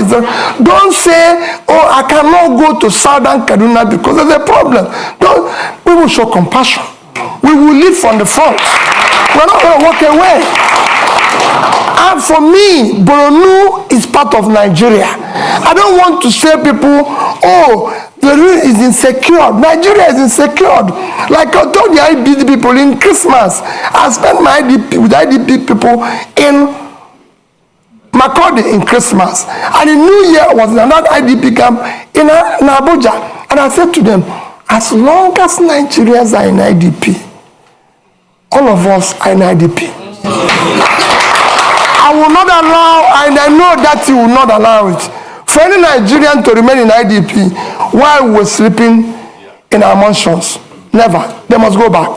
Don't say, oh, I cannot go to Southern Kaduna because there's a problem. We will show compassion. We will lead from the front. We're not going to walk away. And for me, Borno is part of Nigeria. I don't want to say people, oh, the region is insecure. Nigeria is insecure. Like I told the IDP people in Christmas, I spent my IDP with IDP people in Makurdi in Christmas. And the New Year was another IDP camp in Abuja. And I said to them, as long as Nigerians are in IDP, all of us are in IDP. I will not allow, and I know that you will not allow it, for any Nigerian to remain in IDP while we're sleeping in our mansions. Never. They must go back.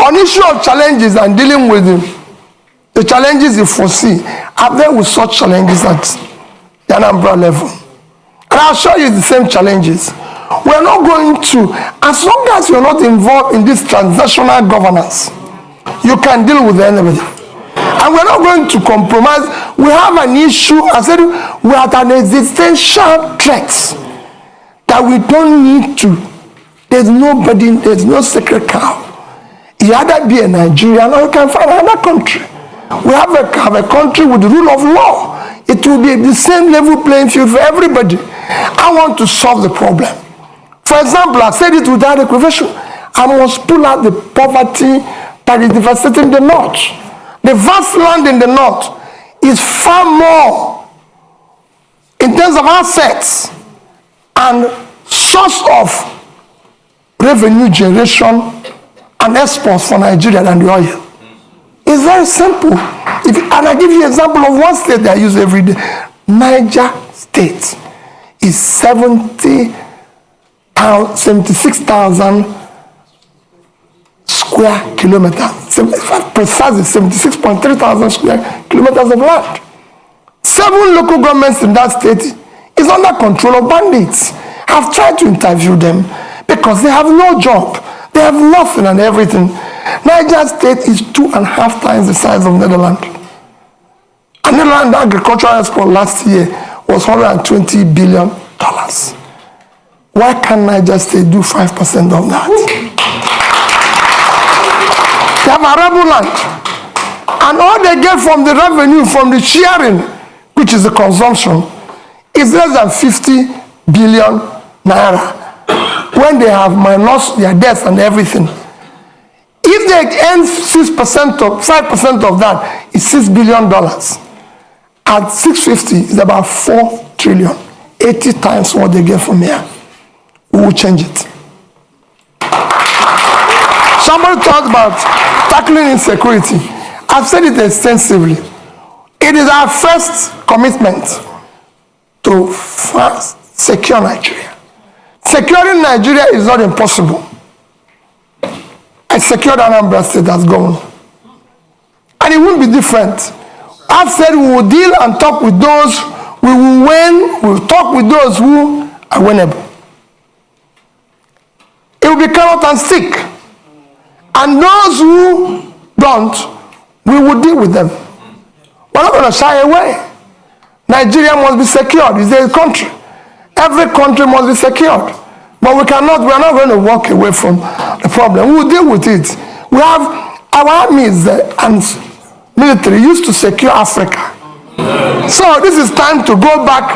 On issue of challenges and dealing with the challenges you foresee, I've dealt with such challenges at the Anambra level. And I'll show you the same challenges. We're not going to, as long as you're not involved in this transnational governance, you can deal with anybody. And we're not going to compromise. We have an issue, I said, we're at an existential threat that we don't need to. There's nobody, there's no sacred cow. You either be a Nigerian or you can find another country. We have a country with the rule of law. It will be the same level playing field for everybody. I want to solve the problem. For example, I said it without equivocation. I must pull out the poverty that is devastating the north. The vast land in the north is far more in terms of assets and source of revenue generation and exports for Nigeria than the oil. It's very simple. And I give you an example of one state that I use every day. Niger State is 76,000 square kilometers. Precisely 76.3 thousand square kilometers of land. 7 local governments in that state is under control of bandits. I've tried to interview them because they have no job. They have nothing and everything. Niger State is 2.5 times the size of Netherlands. And Netherlands agricultural export last year was $120 billion. Why can't Niger State do 5% of that? They have arable land. And all they get from the revenue, from the sharing, which is the consumption, is less than 50 billion naira. When they have minus their debts and everything. If they earn 5% of that, it's $6 billion. At 650, it's about 4 trillion. 80 times what they get from here. We will change it. Somebody talked about tackling insecurity. I've said it extensively. It is our first commitment to first secure Nigeria. Securing Nigeria is not impossible. I secured Anambra State as governor. And it won't be different. I've said we will deal and talk with those we will win, we will talk with those who are winnable. It will be carrot and stick. And those who don't, we will deal with them. We're not going to shy away. Nigeria must be secured. It's a country. Every country must be secured. But we are not going to walk away from the problem. We will deal with it. We have our armies and military used to secure Africa. So this is time to go back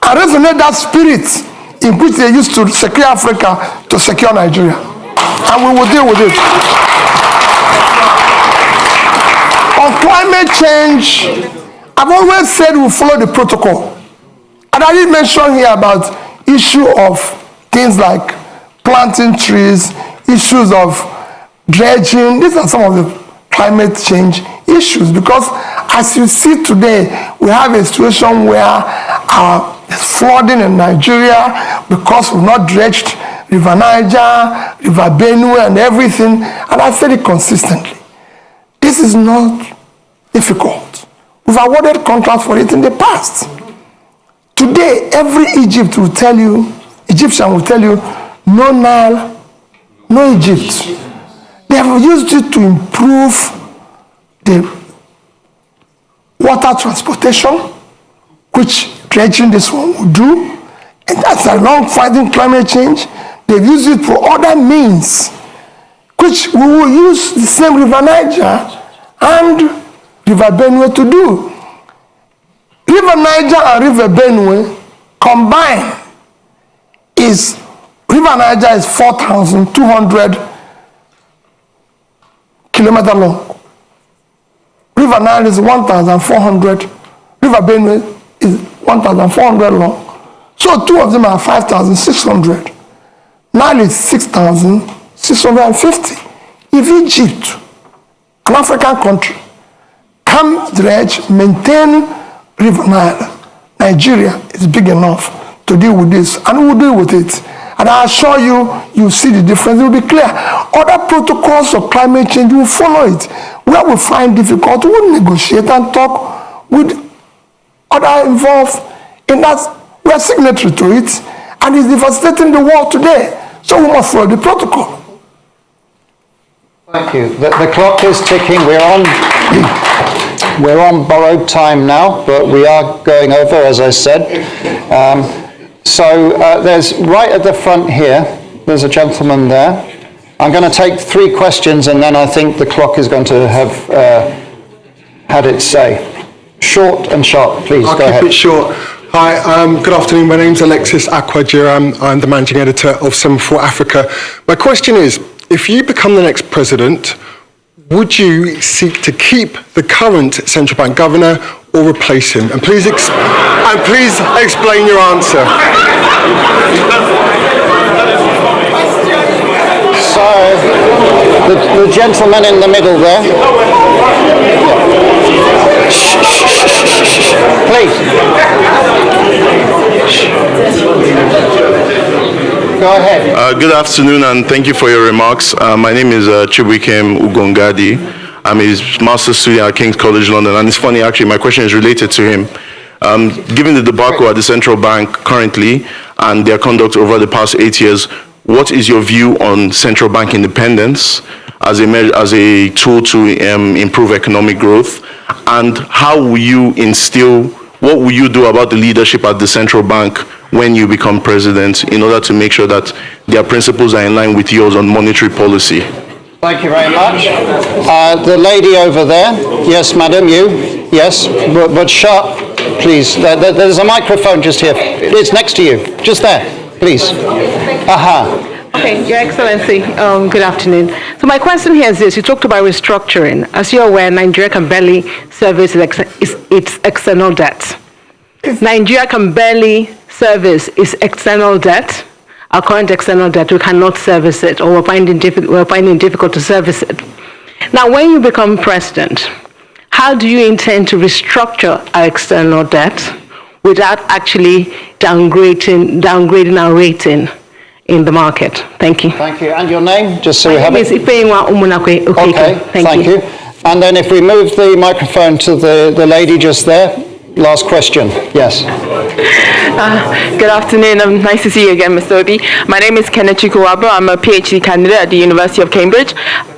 and resonate that spirit in which they used to secure Africa to secure Nigeria. And we will deal with it. On climate change, I've always said we'll follow the protocol. And I did mention here about issue of things like planting trees, issues of dredging. These are some of the climate change issues, because as you see today, we have a situation where there's flooding in Nigeria because we've not dredged River Niger, River Benue and everything, and I said it consistently. This is not difficult. We've awarded contracts for it in the past. Today, every Egyptian will tell you, no Nile, no Egypt. They have used it to improve the water transportation, which dredging this one will do. And that's along fighting climate change. They've used it for other means, which we will use the same River Niger and River Benue to do. River Niger and River Benue combined is, River Niger is 4,200 kilometers long. River Nile is 1,400. River Benue is 1,400 long. So two of them are 5,600. Nile is 6,650. If Egypt, an African country, can dredge, maintain River Nile, Nigeria is big enough to deal with this, and we'll deal with it. And I assure you, you'll see the difference. It will be clear. Other protocols of climate change, will follow it. Where we find difficult, we'll negotiate and talk with other involved in that. We are signatory to it, and it's devastating the world today. So we must follow the protocol.
Thank you. The clock is ticking. We're on borrowed time now, but we are going over, as I said. So there's right at the front here, there's a gentleman there. I'm going to take 3 questions, and then I think the clock is going to have had its say. Short and sharp, please.
I'll
go ahead.
keep it short. Hi, good afternoon. My name's Alexis Akwajiram. I'm the managing editor of Semaphore Africa. My question is, if you become the next president, would you seek to keep the current central bank governor or replace him? And please explain your answer.
So, the gentleman in the middle there.
Good afternoon, and thank you for your remarks. My name is Chibuikem Ugongadi. I'm a master's student at King's College London, and it's funny, actually, my question is related to him. Given the debacle at the central bank currently and their conduct over the past 8 years, what is your view on central bank independence as a tool to improve economic growth? And how will you what will you do about the leadership at the central bank when you become president in order to make sure that their principles are in line with yours on monetary policy?
Thank you very much. The lady over there. Yes, madam, you. Yes, but sharp, please. There's a microphone just here. It's next to you. Just there, please. Aha.
Okay, Your Excellency, good afternoon. So my question here is this. You talked about restructuring. As you're aware, Nigeria can barely service its external debt. Nigeria can barely service its external debt. Our current external debt, we cannot service it, or we're finding difficult to service it. Now, when you become president, how do you intend to restructure our external debt without actually downgrading our rating in the market? Thank you.
Thank you. And your name, just so we have it?
My name is Ifeyinwa Umunakwe.
Okay, thank you. And then if we move the microphone to the lady just there. Last question. Yes.
Good afternoon. Nice to see you again, Mr. Obi. My name is Kenneth Chukwuwabo. I'm a PhD candidate at the University of Cambridge.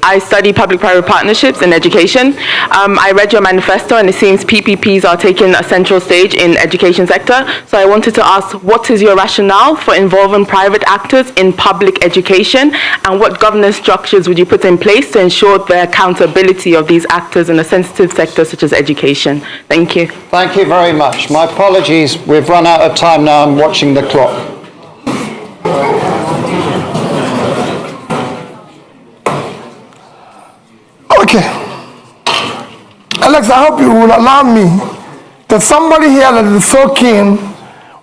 I study public-private partnerships and education. I read your manifesto, and it seems PPPs are taking a central stage in education sector. So I wanted to ask, what is your rationale for involving private actors in public education, and what governance structures would you put in place to ensure the accountability of these actors in a sensitive sector such as education? Thank you.
Thank you very much. My apologies. We've run out of time now. I'm watching the clock.
Okay. Alex, I hope you will allow me. There's somebody here that is so keen.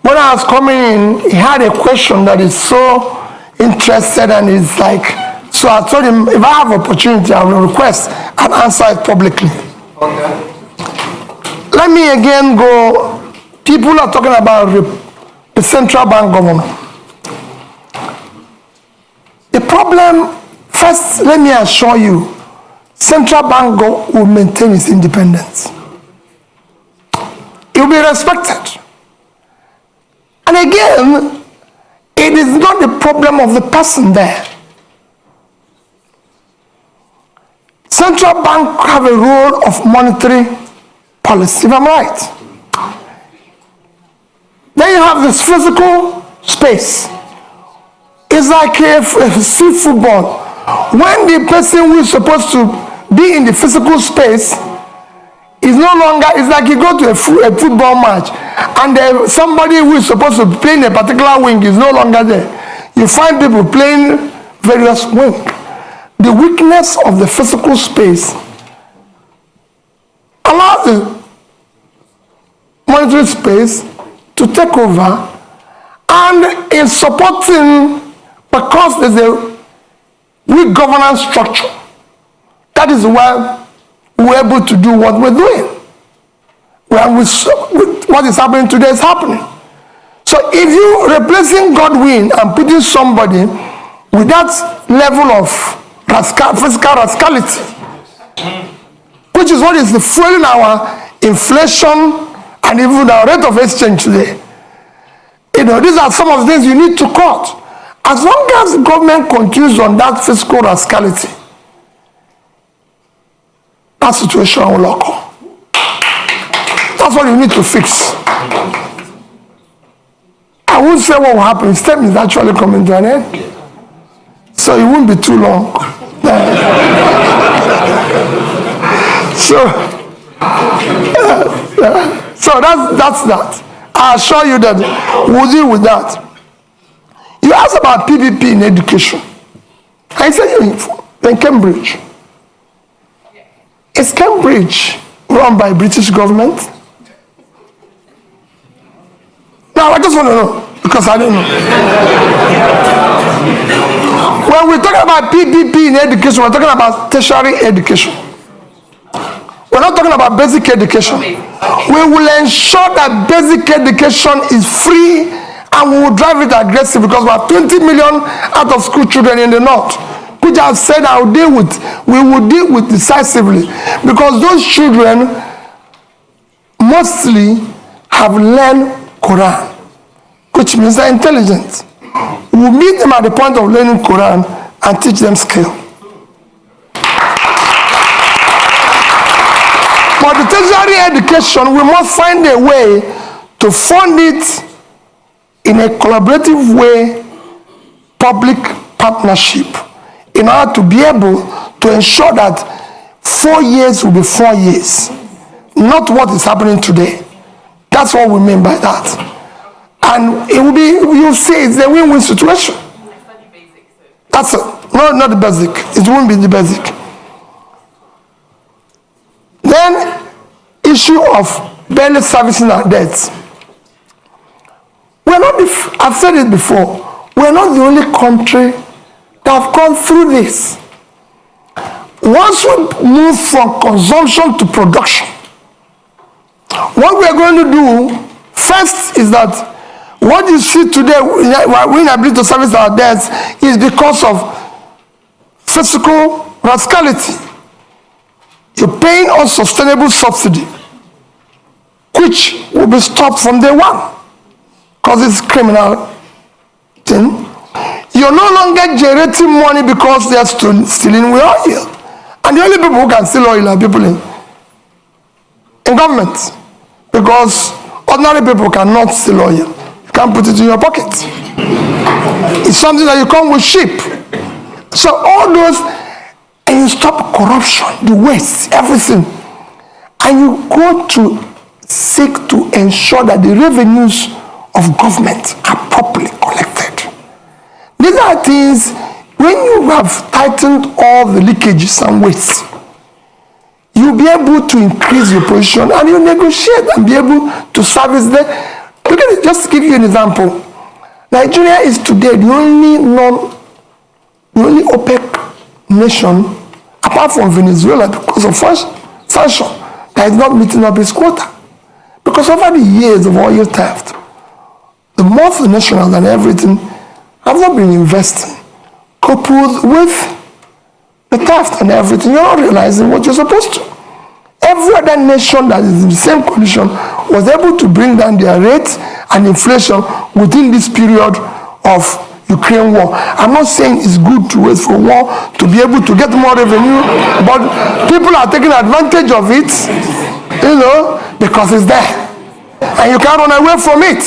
When I was coming in, he had a question that is so interested and is like, so I told him, if I have opportunity, I will request and answer it publicly. Okay. Let me again go. People are talking about the central bank governor. The problem, first, let me assure you, central bank will maintain its independence. It will be respected. And again, it is not the problem of the person there. Central bank have a role of monetary policy, if I'm right. Then you have this physical space. It's like a sea football. When the person who is supposed to be in the physical space is no longer, it's like you go to a football match and somebody who is supposed to play in a particular wing is no longer there. You find people playing various wings. The weakness of the physical space allows the monetary space to take over, and in supporting, because there's a weak governance structure, that is why we're able to do what we're doing. What is happening today is happening. So if you're replacing Godwin and putting somebody with that level of physical rascality, which is what is fueling our inflation and even our rate of exchange today. You know, these are some of the things you need to cut. As long as the government continues on that fiscal rascality, that situation will occur. That's what you need to fix. I won't say what will happen. His term is actually coming to an end. So it won't be too long. So that's that. I assure you that we'll deal with that. You asked about PPP in education. I said in Cambridge. Is Cambridge run by British government? No, I just want to know, because I don't know. When we're talking about PPP in education, we're talking about tertiary education. We're not talking about basic education. We will ensure that basic education is free And we will drive it aggressive because we have 20 million out of school children in the north, which I've said we will deal with decisively, because those children mostly have learned Quran, which means they're intelligent. We'll meet them at the point of learning Quran and teach them skill. For the tertiary education, we must find a way to fund it in a collaborative way, public partnership, in order to be able to ensure that 4 years will be 4 years, not what is happening today. That's what we mean by that. And it will be, you'll see, it's a win-win situation. That's it. No, not the basic. It won't be the basic. Then, issue of barely servicing our debts. We're not, I've said it before, we're not the only country that have gone through this. Once we move from consumption to production, what we're going to do first is that what you see today, we're inability to service our debts, is because of fiscal rascality. You're paying unsustainable subsidy, which will be stopped from day one, because it's criminal thing. You're no longer generating money because they're stealing oil. And the only people who can steal oil are people in government, because ordinary people cannot steal oil. You can't put it in your pocket. It's something that you come with sheep. So all those, and you stop corruption, the waste, everything. And you go to seek to ensure that the revenues of government are properly collected. These are things, when you have tightened all the leakages and wastes, you'll be able to increase your position and you negotiate and be able to service them. Look at it, just to give you an example. Nigeria is today the only OPEC nation, apart from Venezuela, because of sanction, that is not meeting up its quota. Because over the years of oil theft, the multinationals and everything have not been investing, coupled with the theft and everything. You're not realizing what you're supposed to. Every other nation that is in the same condition was able to bring down their rates and inflation within this period of Ukraine war. I'm not saying it's good to wait for war to be able to get more revenue, but people are taking advantage of it, because it's there. And you can't run away from it.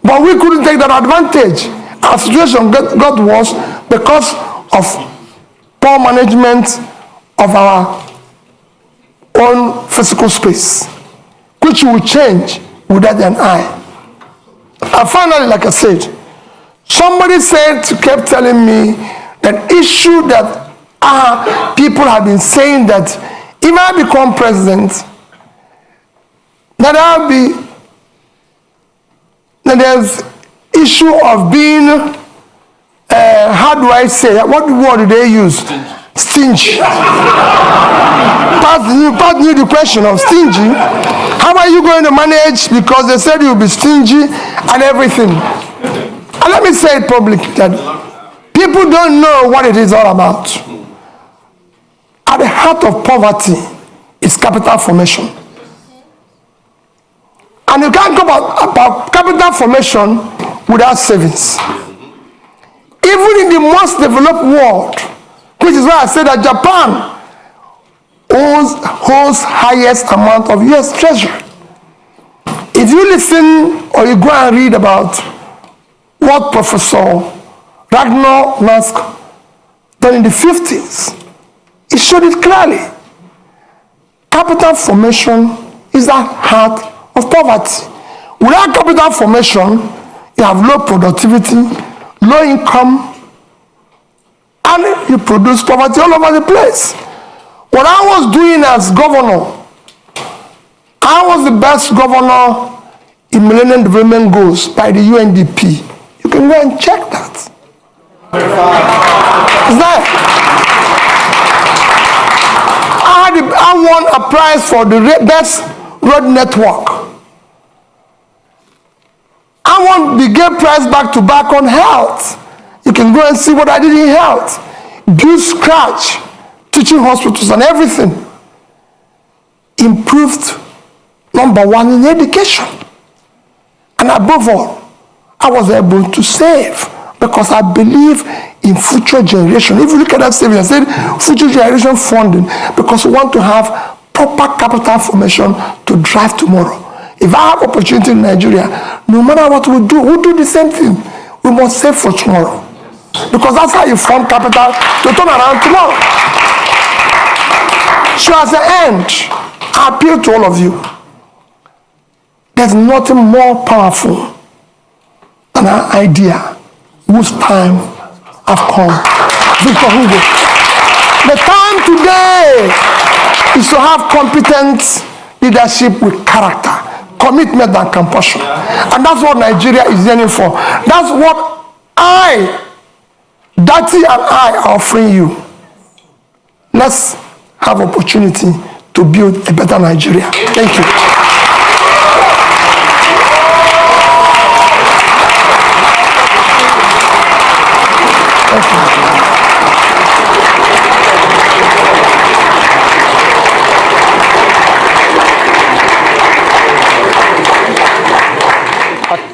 But we couldn't take that advantage. Our situation got worse because of poor management of our own physical space, which will change without an eye. And finally, like I said, somebody kept telling me that issue that people have been saying that if I become president, that there's issue of being, how do I say that? What word do they use? Stingy. Pat knew the question of stingy. How are you going to manage? Because they said you'll be stingy and everything. And let me say it publicly that people don't know what it is all about. At the heart of poverty is capital formation. And you can't go about capital formation without savings. Even in the most developed world, which is why I said that Japan holds highest amount of US treasury. If you listen or you go and read about what Professor Ragnar Nask done in the 50s, it showed it clearly. Capital formation is the heart of poverty. Without capital formation, you have low productivity, low income, and you produce poverty all over the place. What I was doing as governor, I was the best governor in Millennium Development Goals by the UNDP. You can go and check that. It's there. I won a prize for the best road network. I I want the gay press back to back on health. You can go and see what I did in health. Build scratch, teaching hospitals and everything. Improved number one in education. And above all, I was able to save because I believe in future generation. If you look at that saving, I said future generation funding because we want to have proper capital formation to drive tomorrow. If I have opportunity in Nigeria, no matter what we do, we'll do the same thing. We must save for tomorrow. Because that's how you form capital to turn around tomorrow. So as the end, I appeal to all of you. There's nothing more powerful than an idea whose time have come. Victor Hugo. The time today is to have competent leadership with character, commitment and compassion. And that's what Nigeria is yearning for. That's what Dati and I are offering you. Let's have opportunity to build a better Nigeria. Thank you.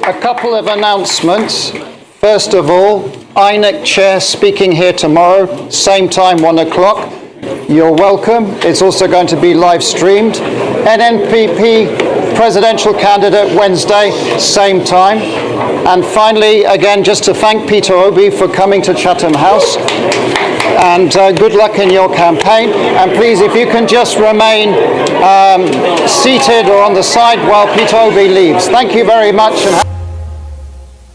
A couple of announcements. First of all, INEC Chair speaking here tomorrow, same time, 1 o'clock. You're welcome. It's also going to be live streamed. NNPP presidential candidate Wednesday, same time. And finally, again, just to thank Peter Obi for coming to Chatham House. And good luck in your campaign. And please, if you can just remain seated or on the side while Peter Obi leaves. Thank you very much. And